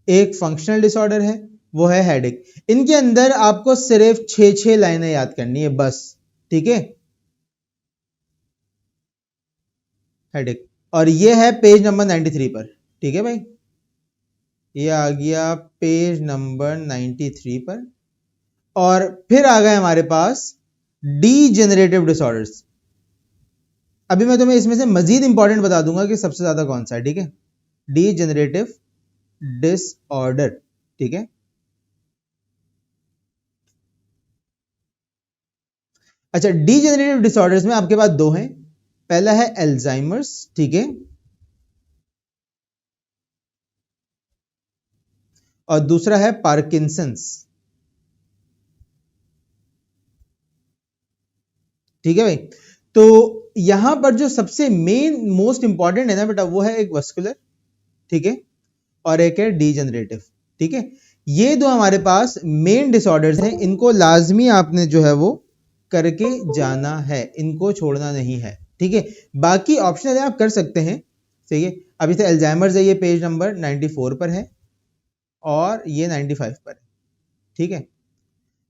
S1: एक फंक्शनल डिसऑर्डर है, वो है हेडेक। इनके अंदर आपको सिर्फ 6 लाइनें याद करनी है बस, ठीक है, हेडेक। और ये है पेज नंबर 93 पर, ठीक है भाई, ये आ गया पेज नंबर 93 पर। और फिर आ गए हमारे पास डीजेनरेटिव डिसऑर्डर्स। अभी मैं तुम्हें इसमें से मजीद इंपॉर्टेंट बता दूंगा कि सबसे ज्यादा कौन सा है, ठीक है। डीजेनरेटिव डिसऑर्डर, ठीक है। अच्छा, डीजेनरेटिव डिसऑर्डर्स में आपके पास दो हैं। पहला है एल्जाइमर्स, ठीक है, और दूसरा है पार्किंसंस, ठीक है भाई। तो यहां पर जो सबसे मेन मोस्ट इंपॉर्टेंट है ना बेटा, वो है एक वस्कुलर, ठीक है, और एक है डीजेनरेटिव, ठीक है। ये दो हमारे पास मेन डिसऑर्डर्स हैं, इनको लाजमी आपने जो है वो करके जाना है, इनको छोड़ना नहीं है, ठीक है। बाकी ऑप्शनल है, आप कर सकते हैं, सही है। अभी से अल्जाइमर्स है, ये पेज नंबर 94 पर है और ये 95 पर है, ठीक है।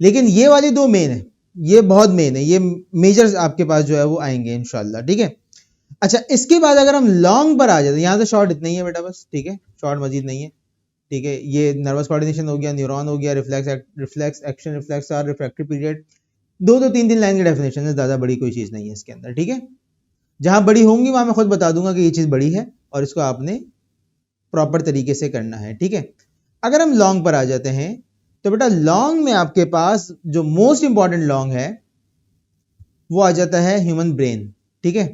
S1: लेकिन ये वाले दो मेन है, ये बहुत मेन है, ये मेजर्स आपके पास जो है वो आएंगे इंशाल्लाह, ठीक है। अच्छा, इसके बाद अगर हम लॉन्ग पर आ जाते हैं, यहां से शॉर्ट इतना ही है बेटा बस, ठीक है, शॉर्ट मजीद नहीं है, ठीक है। ये नर्वस कोऑर्डिनेशन हो गया, न्यूरॉन हो गया, reflex action, reflex are, refractive period, दो दो तीन तीन लाइन की डेफिनेशन है, ज्यादा बड़ी कोई चीज नहीं है इसके अंदर, ठीक है। जहां बड़ी होंगी वहां मैं खुद बता दूंगा कि ये चीज बड़ी है और इसको आपने प्रॉपर तरीके से करना है, ठीक है। अगर हम लॉन्ग पर आ जाते हैं तो बेटा लॉन्ग में आपके पास जो मोस्ट इंपॉर्टेंट लॉन्ग है वो आ जाता है ह्यूमन ब्रेन, ठीक है,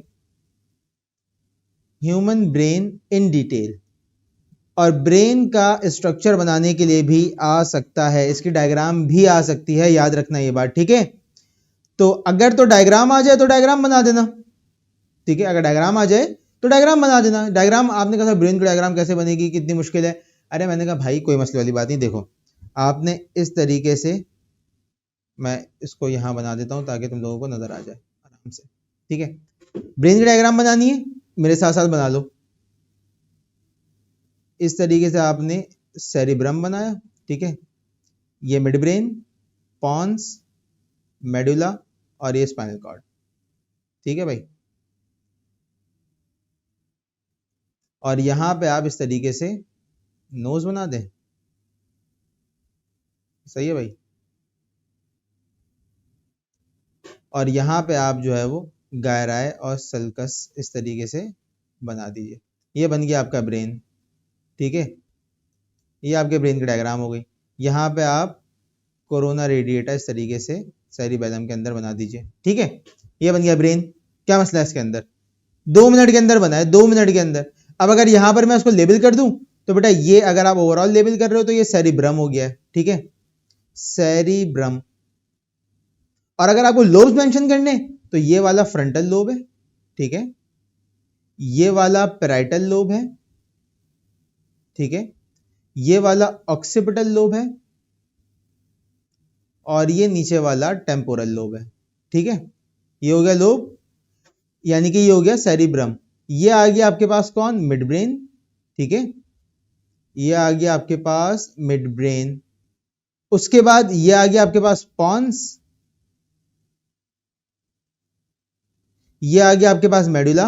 S1: ह्यूमन ब्रेन इन डिटेल। और ब्रेन का स्ट्रक्चर बनाने के लिए भी आ सकता है, इसकी डायग्राम भी आ सकती है, याद रखना ये बात, ठीक है। तो अगर तो डायग्राम आ जाए तो डायग्राम बना देना, ठीक है, अगर डायग्राम आ जाए तो डायग्राम बना देना। डायग्राम आपने कहा ब्रेन की डायग्राम कैसे बनेगी, कितनी मुश्किल है। अरे मैंने कहा भाई कोई मसले वाली बात नहीं, देखो आपने इस तरीके से, मैं इसको यहां बना देता हूं ताकि तुम लोगों को नजर आ जाए आराम से, ठीक है। ब्रेन की डायग्राम बनानी है, मेरे साथ साथ बना लो। इस तरीके से आपने सेरिब्रम बनाया, ठीक है, ये मिड ब्रेन, पॉन्स, मेडुला और ये स्पाइनल कॉर्ड, ठीक है भाई। और यहां पे आप इस तरीके से नोज बना दें, सही है भाई। और यहां पे आप जो है वो गायराय और सल्कस इस तरीके से बना दीजिए। ये बन गया आपका ब्रेन, ठीक है, ये आपके ब्रेन की डायग्राम हो गई। यहाँ पे आप कोरोना रेडिएटा इस तरीके से सेरिबेलम के अंदर बना दीजिए, ठीक है। ये बन गया ब्रेन। क्या मसला है इसके अंदर, 2 मिनट के अंदर बना है, 2 मिनट के अंदर। अब अगर यहां पर मैं उसको लेबल कर दूं तो बेटा ये अगर आप ओवरऑल लेबल कर रहे हो तो ये सेरिब्रम हो गया है, ठीक है, सेरिब्रम। और अगर आपको लोब्स मेंशन करने तो ये वाला फ्रंटल लोब है, ठीक है, ये वाला पैराइटल लोब है, ठीक है, ये वाला ऑक्सीपिटल लोब है और ये नीचे वाला टेम्पोरल लोब है, ठीक है। ये हो गया लोब, यानी कि ये हो गया सेरिब्रम। ये आ गया आपके पास कौन, मिड ब्रेन, ठीक है, ये आ गया आपके पास मिड ब्रेन। उसके बाद ये आ गया आपके पास पॉन्स, ये आ गया आपके पास मेडुला,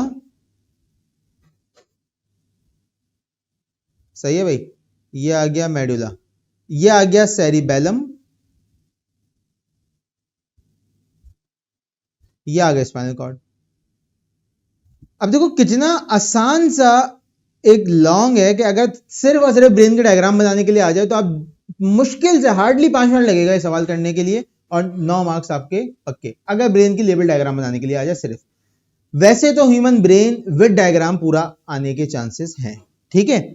S1: सही है भाई। ये आ गया मेडुला, ये आ गया सेरिबेलम, ये आ गया स्पाइनल कॉर्ड। अब देखो कितना आसान सा एक लॉन्ग है कि अगर सिर्फ और सिर्फ ब्रेन के डायग्राम बनाने के लिए आ जाए तो आप मुश्किल से हार्डली 5 मिनट लगेगा ये सवाल करने के लिए और 9 मार्क्स आपके पक्के, अगर ब्रेन की लेवल डायग्राम बनाने के लिए आ जाए सिर्फ। वैसे तो ह्यूमन ब्रेन विद डायग्राम पूरा आने के चांसेस हैं, ठीक है।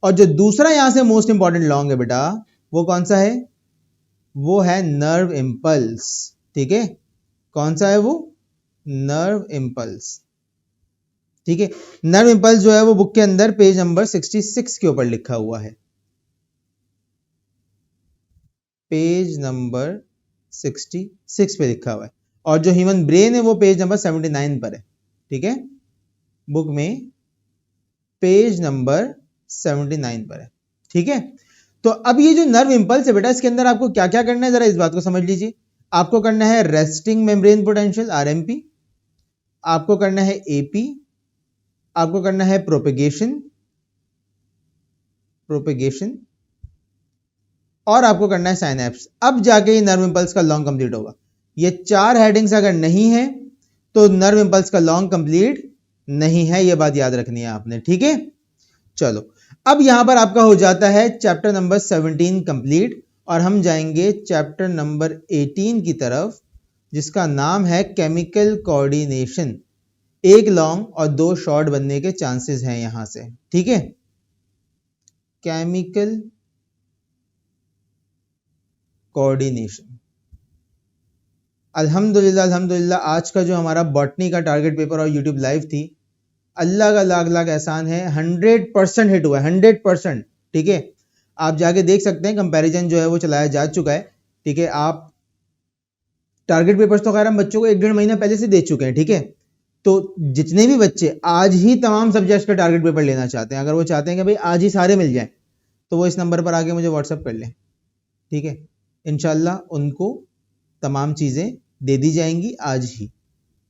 S1: और जो दूसरा यहां से मोस्ट इंपॉर्टेंट लॉन्ग है बेटा, वो कौन सा है? वो है नर्व इंपल्स, ठीक है। कौन सा है वो? नर्व इंपल्स, ठीक है। नर्व इंपल्स जो है वो बुक के अंदर पेज नंबर 66 के ऊपर लिखा हुआ है, पेज नंबर 66 पे लिखा हुआ है। और जो ह्यूमन ब्रेन है वो पेज नंबर 79 पर है, ठीक है। बुक में पेज नंबर 79 पर है, ठीक है। तो अब ये जो नर्व इंपल्स है बेटा, इसके अंदर आपको क्या क्या करना है, जरा इस बात को समझ लीजिए। आपको करना है रेस्टिंग मेम्ब्रेन पोटेंशियल आरएमपी, आपको करना है एपी, आपको करना है प्रोपेगेशन, प्रोपेगेशन, और आपको करना है साइनैप्स। अब जाके ये नर्व इंपल्स का लॉन्ग कंप्लीट होगा। ये 4 हेडिंग्स अगर नहीं है तो नर्व इंपल्स का लॉन्ग कंप्लीट नहीं है, ये बात याद रखनी है आपने, ठीक है। चलो, अब यहां पर आपका हो जाता है चैप्टर नंबर 17 कंप्लीट और हम जाएंगे चैप्टर नंबर 18 की तरफ, जिसका नाम है केमिकल कोऑर्डिनेशन। एक लॉन्ग और 2 शॉर्ट बनने के चांसेस हैं यहां से, ठीक है। Chemical coordination. अल्हम्दुलिल्लाह अल्हम्दुलिल्लाह आज का जो हमारा बॉटनी का टारगेट पेपर और यूट्यूब लाइव थी, अल्लाह का लाख लाख एहसान है, 100% हिट हुआ है, 100%, ठीक है। आप जाके देख सकते हैं, कंपैरिजन जो है वो चलाया जा चुका है, ठीक है। आप टारगेट पेपर्स तो खैर हम बच्चों को 1-1.5 महीना पहले से दे चुके हैं, ठीक है। तो जितने भी बच्चे आज ही तमाम सब्जेक्ट्स का टारगेट पेपर लेना चाहते हैं, अगर वो चाहते हैं कि भाई आज ही सारे मिल जाएं, तो वो इस नंबर पर आके मुझे व्हाट्सअप कर लें, ठीक है। इंशाल्लाह उनको तमाम चीज़ें दे दी जाएंगी आज ही,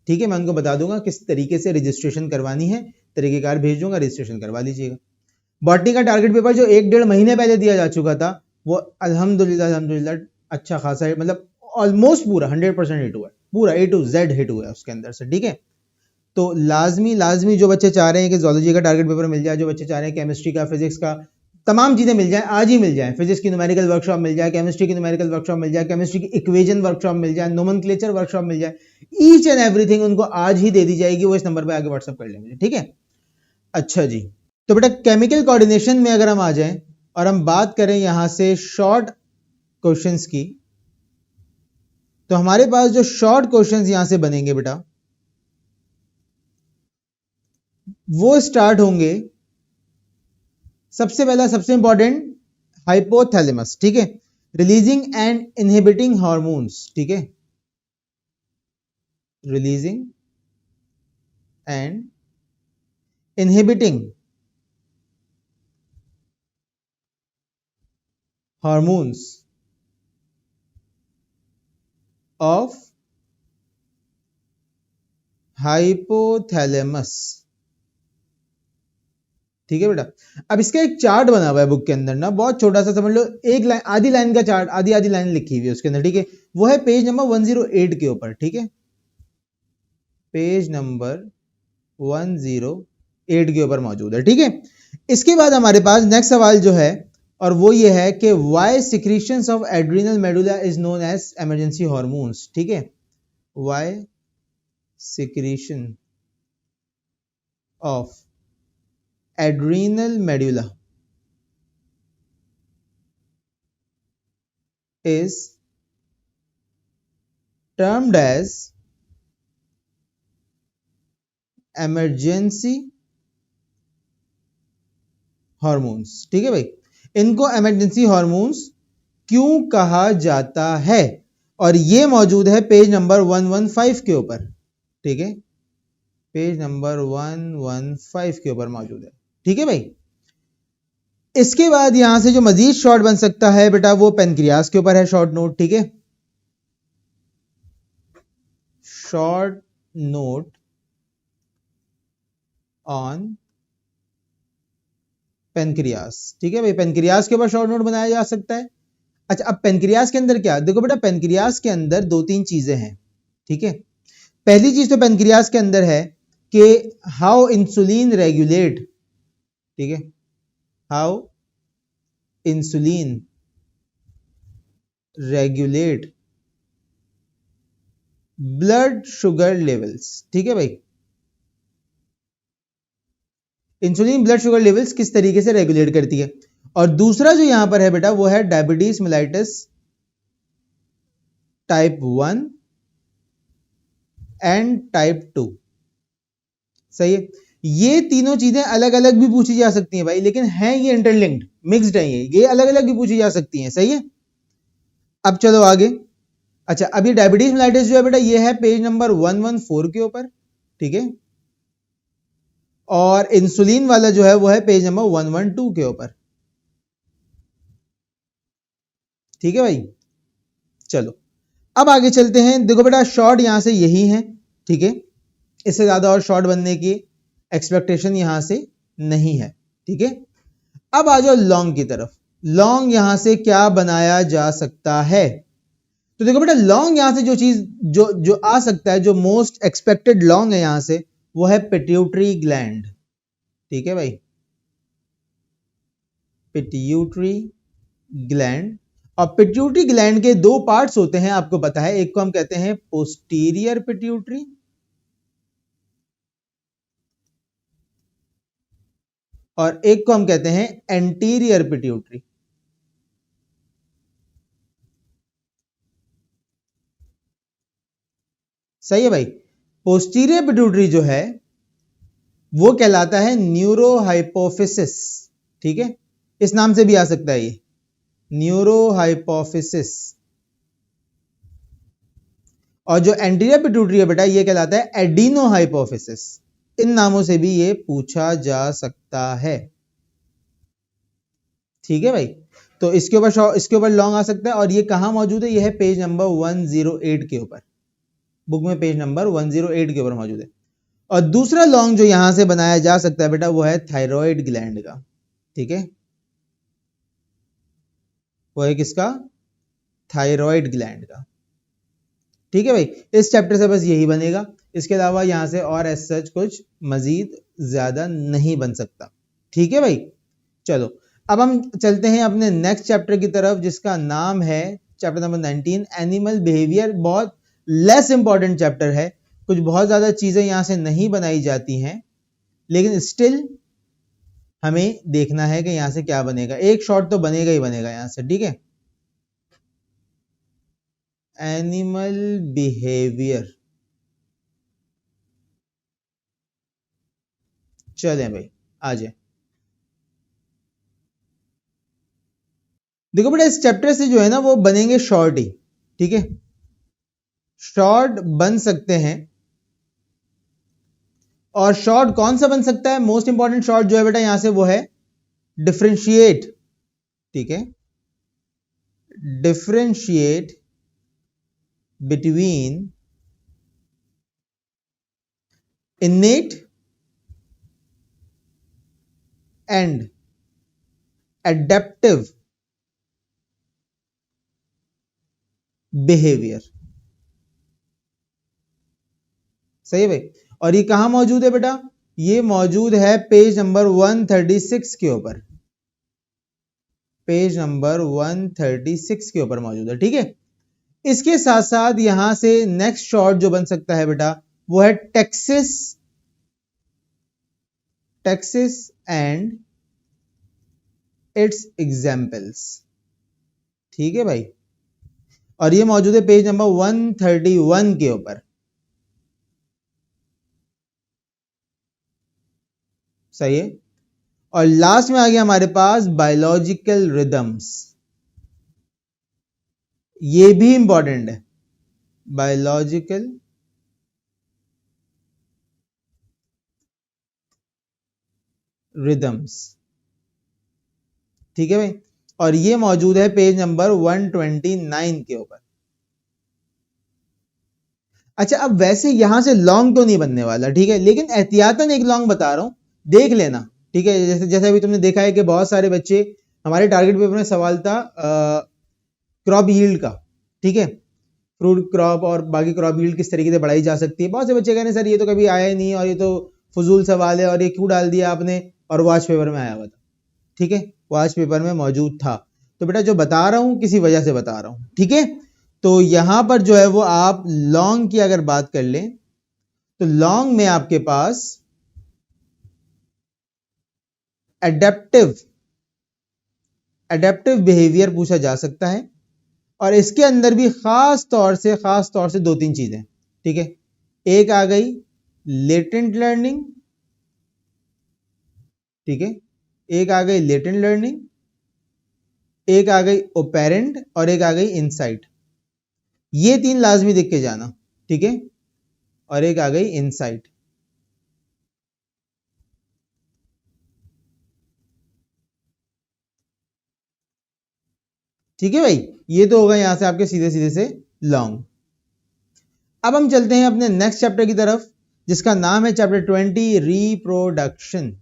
S1: ठीक है। मैं उनको बता दूंगा किस तरीके से रजिस्ट्रेशन करवानी है, तरीकेकार भेज दूंगा, रजिस्ट्रेशन करवा लीजिएगा। बॉटनी का टारगेट पेपर जो 1-1.5 महीने पहले दिया जा चुका था, वो अल्हम्दुलिल्लाह अल्हम्दुलिल्लाह अच्छा खासा है, मतलब ऑलमोस्ट पूरा 100% हिट हुआ है, पूरा A to Z हिट हुआ है उसके अंदर से, ठीक है। तो लाजमी लाजमी जो बच्चे चाह रहे हैं कि जोलॉजी का टारगेट पेपर मिल जाए, जो बच्चे चाह रहे हैं केमिस्ट्री का, फिजिक्स का, तमाम चीजें मिल जाए, आज ही मिल जाए। फिजिक्स की न्यूमेरिकल वर्कशॉप मिल जाए, केमिस्ट्री की न्यूमेरिकल वर्कशॉप मिल जाए, केमिस्ट्री की इक्वेजन वर्कशॉप मिल जाए, नोमेनक्लेचर वर्कशॉप मिल जाए, ईच एंड एवरीथिंग उनको आज ही दे दी जाएगी। वो इस नंबर पर आगे व्हाट्सअप कर लेंगे, ठीक है। अच्छा जी, तो बेटा केमिकल कोऑर्डिनेशन में अगर हम आ जाएं और हम बात करें यहां से शॉर्ट क्वेश्चंस की, तो हमारे पास जो शॉर्ट क्वेश्चंस यहां से बनेंगे बेटा, वो स्टार्ट होंगे। सबसे पहला सबसे इंपॉर्टेंट, हाइपोथैलेमस, ठीक है, रिलीजिंग एंड इनहिबिटिंग हार्मोन्स, ठीक है, releasing and inhibiting hormones of hypothalamus, ठीक है बेटा। अब इसका एक चार्ट बना हुआ है बुक के अंदर ना, बहुत छोटा सा, समझ लो एक लाइन, आधी लाइन का चार्ट, आधी आधी लाइन लिखी हुई है उसके अंदर, ठीक है। वो है पेज नंबर 108 के ऊपर, ठीक है, पेज नंबर 108 के ऊपर मौजूद है, ठीक है। इसके बाद हमारे पास नेक्स्ट सवाल जो है, और वो ये है कि why secretions of adrenal medulla is known as emergency hormones, ठीक है। Why secretion of adrenal medulla is termed as emergency hormones, ठीक है भाई। इनको emergency hormones क्यों कहा जाता है, और ये मौजूद है पेज नंबर 115 के ऊपर, ठीक है, पेज नंबर 115 के ऊपर मौजूद है, ठीक है भाई। इसके बाद यहां से जो मजीद शॉर्ट बन सकता है बेटा, वो पेनक्रियास के ऊपर है शॉर्ट नोट, ठीक है, शॉर्ट नोट ऑन पेनक्रियास। ठीक है भाई, पेनक्रियास के ऊपर शॉर्ट नोट बनाया जा सकता है। अच्छा, अब पेनक्रियास के अंदर क्या, देखो बेटा पेनक्रियास के अंदर दो तीन चीजें हैं। ठीक है, पहली चीज तो पेनक्रियास के अंदर है कि हाउ इंसुलिन रेगुलेट, ठीक है, how insulin regulate blood sugar levels. ठीक है भाई, इंसुलिन ब्लड शुगर लेवल्स किस तरीके से रेगुलेट करती है। और दूसरा जो यहां पर है बेटा वो है diabetes mellitus type 1 and type 2। सही है, ये तीनों चीजें अलग अलग भी पूछी जा सकती हैं भाई, लेकिन हैं ये इंटरलिंक्ड, मिक्स्ड है, ये अलग अलग भी पूछी जा सकती हैं। सही है, अब चलो आगे। अच्छा, अब ये डायबिटीज मेलाइटिस जो है बेटा ये है पेज नंबर 114 के ऊपर। ठीक है, और इंसुलिन वाला जो है वो है पेज नंबर 112 के ऊपर। ठीक है भाई, चलो अब आगे चलते हैं। देखो बेटा शॉर्ट यहां से यही है। ठीक है, इससे ज्यादा और शॉर्ट बनने की एक्सपेक्टेशन यहां से नहीं है। ठीक है, अब आ जाओ लॉन्ग की तरफ। लॉन्ग यहां से क्या बनाया जा सकता है, तो देखो बेटा लॉन्ग यहां से जो चीज जो जो आ सकता है, जो मोस्ट एक्सपेक्टेड लॉन्ग है यहां से, वो है पिट्यूटरी ग्लैंड। ठीक है भाई, पिट्यूटरी ग्लैंड। और पिट्यूटरी ग्लैंड के दो पार्ट्स होते हैं, आपको पता है, एक को हम कहते हैं पोस्टीरियर पिट्यूटरी और एक को हम कहते हैं एंटीरियर पिट्यूटरी। सही है भाई, पोस्टीरियर पिट्यूटरी जो है वो कहलाता है न्यूरोहाइपोफिसिस। ठीक है, इस नाम से भी आ सकता है ये, न्यूरोहाइपोफिसिस। और जो एंटीरियर पिट्यूटरी है बेटा ये कहलाता है एडिनोहाइपोफिसिस। इन नामों से भी ये पूछा जा सकता है। ठीक है भाई, तो इसके ऊपर लॉन्ग आ सकता है। और ये कहां मौजूद है, ये है पेज नंबर 108 के ऊपर, बुक में पेज नंबर 108 के ऊपर मौजूद है। और दूसरा लॉन्ग जो यहां से बनाया जा सकता है बेटा वो है थायराइड ग्लैंड का। ठीक है, वो है किसका, थायराइड ग्लैंड का। ठीक है भाई, इस चैप्टर से बस यही बनेगा, इसके अलावा यहां से और एज सच कुछ मजीद ज्यादा नहीं बन सकता। ठीक है भाई, चलो अब हम चलते हैं अपने नेक्स्ट चैप्टर की तरफ, जिसका नाम है चैप्टर नंबर 19 एनिमल बिहेवियर। बहुत लेस इंपॉर्टेंट चैप्टर है, कुछ बहुत ज्यादा चीजें यहां से नहीं बनाई जाती हैं, लेकिन स्टिल हमें देखना है कि यहां से क्या बनेगा। एक शॉर्ट तो बनेगा ही बनेगा यहां से। ठीक है, एनिमल बिहेवियर। चलें भाई, आ जाए। देखो बेटा इस चैप्टर से जो है ना वो बनेंगे शॉर्ट ही। ठीक है, शॉर्ट बन सकते हैं। और शॉर्ट कौन सा बन सकता है, मोस्ट इंपॉर्टेंट शॉर्ट जो है बेटा यहां से वो है डिफरेंशिएट। ठीक है, differentiate between innate and adaptive behaviour. सही है भाई, और ये कहां मौजूद है बेटा, ये मौजूद है पेज नंबर 136 के ऊपर, पेज नंबर 136 के ऊपर मौजूद है। ठीक है, इसके साथ साथ यहां से नेक्स्ट शॉर्ट जो बन सकता है बेटा वो है Texas, Texas and it's examples. ठीक है भाई, और ये मौजूद है पेज नंबर 131 के ऊपर। सही है, और लास्ट में आ गया हमारे पास बायोलॉजिकल रिदम्स। ये भी इंपॉर्टेंट है, बायोलॉजिकल रिदम्स। ठीक है भाई, और ये मौजूद है पेज नंबर 129 के ऊपर। अच्छा, अब वैसे यहां से लॉन्ग तो नहीं बनने वाला, ठीक है, लेकिन एहतियातन एक लॉन्ग बता रहा हूं, देख लेना। ठीक है। जैसे जैसे अभी तुमने देखा है कि बहुत सारे बच्चे, हमारे टारगेट पेपर में सवाल था क्रॉप यील्ड का, ठीक है, फ्रूट क्रॉप और बाकी क्रॉप यील्ड किस तरीके से बढ़ाई जा सकती है। बहुत से बच्चे कह रहे हैं सर ये तो कभी आया ही नहीं और ये तो फजूल सवाल है और ये क्यों डाल दिया आपने, और वो आज पेपर में आया हुआ था, ठीक है, वो आज पेपर में मौजूद था। तो बेटा जो बता रहा हूं किसी वजह से बता रहा हूं, ठीक है। तो यहां पर जो है वो आप लॉन्ग की अगर बात कर लें तो लॉन्ग में आपके पास एडेप्टिव बिहेवियर पूछा जा सकता है, और इसके अंदर भी खास तौर से दो तीन चीजें, ठीक है। एक आ गई लेटेंट लर्निंग, ठीक है, एक आ गई लेटेंट लर्निंग, एक आ गई ओपेरेंट और एक आ गई इनसाइट। ये तीन लाजमी देख के जाना, ठीक है, और एक आ गई इनसाइट। ठीक है भाई, ये तो होगा यहां से आपके सीधे सीधे से लॉन्ग। अब हम चलते हैं अपने नेक्स्ट चैप्टर की तरफ, जिसका नाम है chapter 20 reproduction.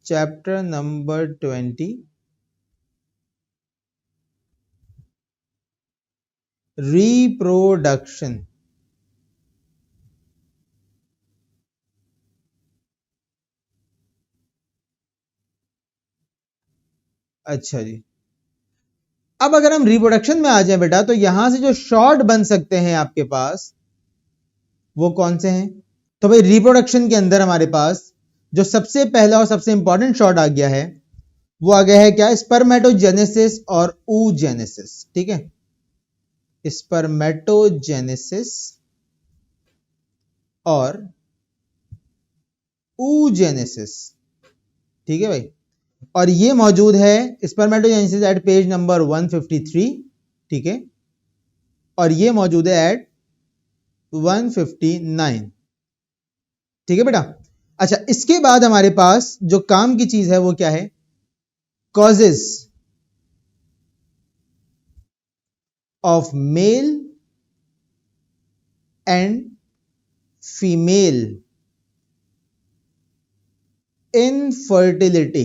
S1: Chapter number 20 reproduction. अच्छा जी, अब अगर हम रिप्रोडक्शन में आ जाएं बेटा, तो यहां से जो शॉर्ट बन सकते हैं आपके पास वो कौन से हैं? तो भाई रिप्रोडक्शन के अंदर हमारे पास जो सबसे पहला और सबसे इंपॉर्टेंट शॉर्ट आ गया है वो आ गया है क्या? स्पर्मेटोजेनेसिस और oogenesis, ठीक है, स्पर्मेटोजेनेसिस और oogenesis, ठीक है भाई। और ये मौजूद है स्पर्मेटोजेनेसिस एट पेज नंबर 153, ठीक है, और ये मौजूद है एट 159, ठीक है बेटा। अच्छा, इसके बाद हमारे पास जो काम की चीज है वो क्या है? Causes of male and female infertility.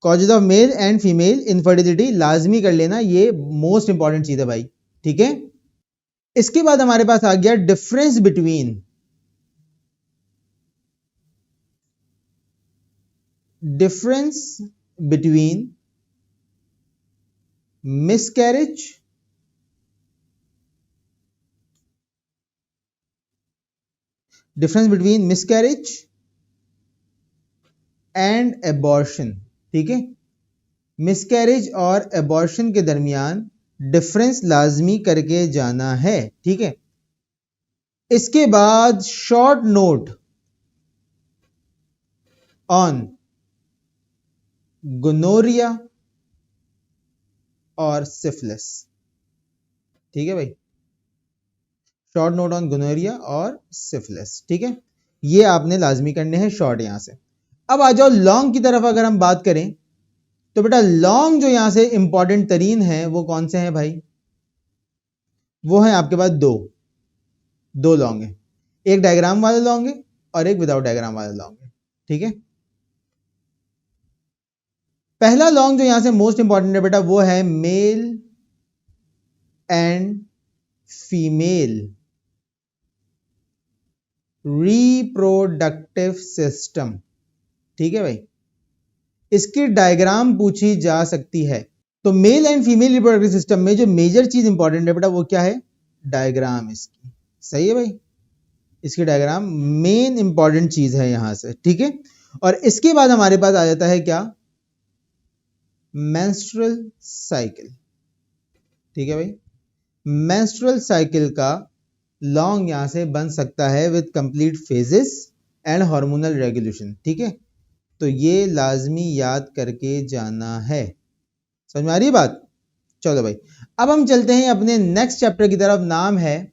S1: Causes of male and female infertility लाजमी कर लेना, ये मोस्ट इंपॉर्टेंट चीज है भाई, ठीक है। इसके बाद हमारे पास आ गया difference between miscarriage and abortion, ठीक है। मिसकैरेज और एबॉर्शन के दरमियान डिफरेंस लाजमी करके जाना है, ठीक है। इसके बाद शॉर्ट नोट ऑन गोनोरिया और सिफिलिस, ठीक है भाई, शॉर्ट नोट ऑन गोनोरिया और सिफिलिस, ठीक है, ये आपने लाजमी करने हैं शॉर्ट यहां से। अब आ जाओ लॉन्ग की तरफ, अगर हम बात करें तो बेटा लॉन्ग जो यहां से इंपॉर्टेंट तरीन है वो कौन से हैं भाई? वो है आपके पास दो लॉन्ग है, एक डायग्राम वाला लॉन्ग है और एक विदाउट डायग्राम वाला लॉन्ग है, ठीक है। पहला लॉन्ग जो यहां से मोस्ट इंपॉर्टेंट है बेटा वो है male and female reproductive system, ठीक है भाई, इसकी डायग्राम पूछी जा सकती है। तो male and female reproductive system में जो मेजर चीज इंपॉर्टेंट है बेटा वो क्या है? डायग्राम इसकी, सही है भाई, इसकी डायग्राम मेन इंपॉर्टेंट चीज है यहां से, ठीक है। और इसके बाद हमारे पास आ जाता है क्या? मेंस्ट्रुअल साइकिल, ठीक है भाई। मेंस्ट्रुअल साइकिल का लॉन्ग यहां से बन सकता है with complete phases and hormonal regulation, ठीक है। तो ये लाजमी याद करके जाना है, समझ में आ रही है बात? चलो भाई, अब हम चलते हैं अपने नेक्स्ट चैप्टर की तरफ, नाम है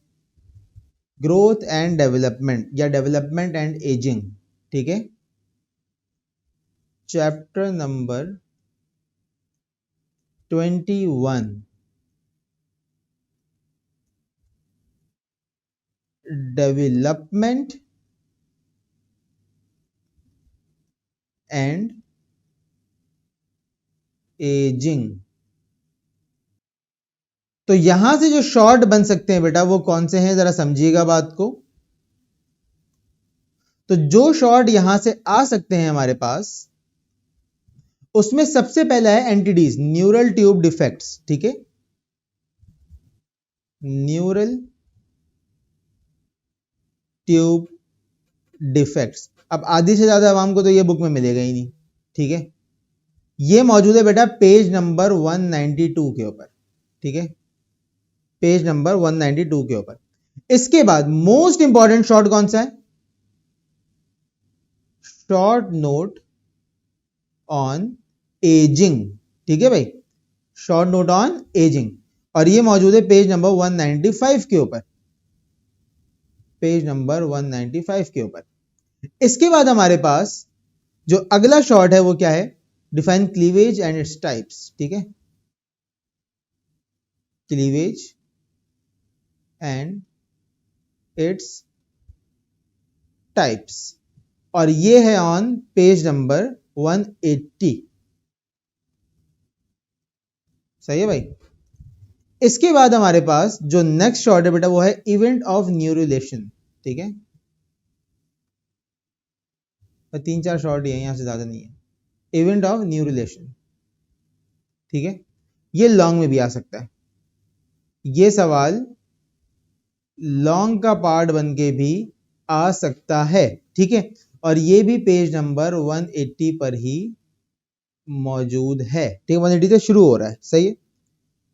S1: ग्रोथ एंड डेवलपमेंट या डेवलपमेंट एंड एजिंग, ठीक है। Chapter number 21 development and ageing. तो यहां से जो शॉर्ट बन सकते हैं बेटा वो कौन से हैं, जरा समझिएगा बात को। तो जो शॉर्ट यहां से आ सकते हैं हमारे पास, उसमें सबसे पहला है एंटिडीज, न्यूरल ट्यूब डिफेक्ट्स। ठीक है, न्यूरल ट्यूब डिफेक्ट्स। अब आधी से ज्यादा आवाम को तो ये बुक में मिलेगा ही नहीं। ठीक है, ये मौजूद है बेटा पेज नंबर 192 के ऊपर। ठीक है, पेज नंबर 192 के ऊपर। इसके बाद मोस्ट इंपॉर्टेंट शॉर्ट कौन सा है? Short note on ageing. ठीक है भाई, शॉर्ट नोट ऑन एजिंग, और ये मौजूद है पेज नंबर 195 के ऊपर, पेज नंबर 195 के ऊपर। इसके बाद हमारे पास जो अगला शॉर्ट है वो क्या है? Define cleavage and its types. ठीक है, क्लीवेज एंड इट्स टाइप्स, और ये है ऑन पेज नंबर 180। सही है भाई। इसके बाद हमारे पास जो नेक्स्ट शॉर्ट है बेटा वो है इवेंट ऑफ न्यू रिलेशन। ठीक है, 3-4 शॉर्ट ही है, यहां से ज्यादा नहीं है। Event of new relation. ठीक है, ये लॉन्ग में भी आ सकता है, ये सवाल लॉन्ग का पार्ट बन के भी आ सकता है। ठीक है, और ये भी पेज नंबर 180 पर ही मौजूद है। ठीक है, 180 से शुरू हो रहा है। सही है,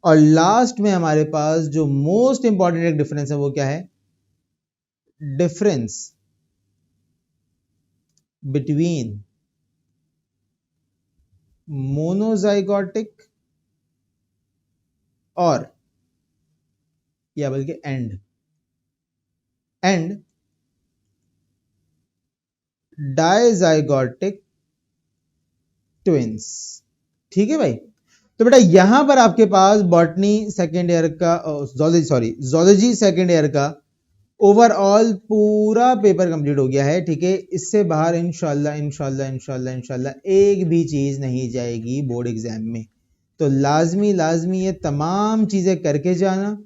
S1: और लास्ट में हमारे पास जो मोस्ट इंपॉर्टेंट एक डिफरेंस है वो क्या है? डिफरेंस बिटवीन मोनोजाइगोटिक और या बल्कि एंड डायजाइगोटिक ट्विंस। ठीक है भाई, तो बेटा यहां पर आपके पास बॉटनी सेकेंड ईयर का, जोलॉजी सेकेंड ईयर का ओवरऑल पूरा पेपर कंप्लीट हो गया है। ठीक है, इससे बाहर इंशाल्लाह इंशाल्लाह इंशाल्लाह इंशाल्लाह एक भी चीज नहीं जाएगी बोर्ड एग्जाम में। तो लाजमी लाजमी ये तमाम चीजें करके जाना,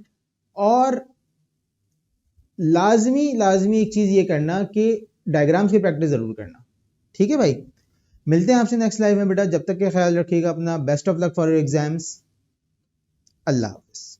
S1: और लाजमी लाजमी एक चीज ये करना कि डायग्राम्स की प्रैक्टिस जरूर करना। ठीक है भाई, मिलते हैं आपसे नेक्स्ट लाइव में बेटा। जब तक के ख्याल रखिएगा अपना। Best of luck for your exams. Allah Hafiz.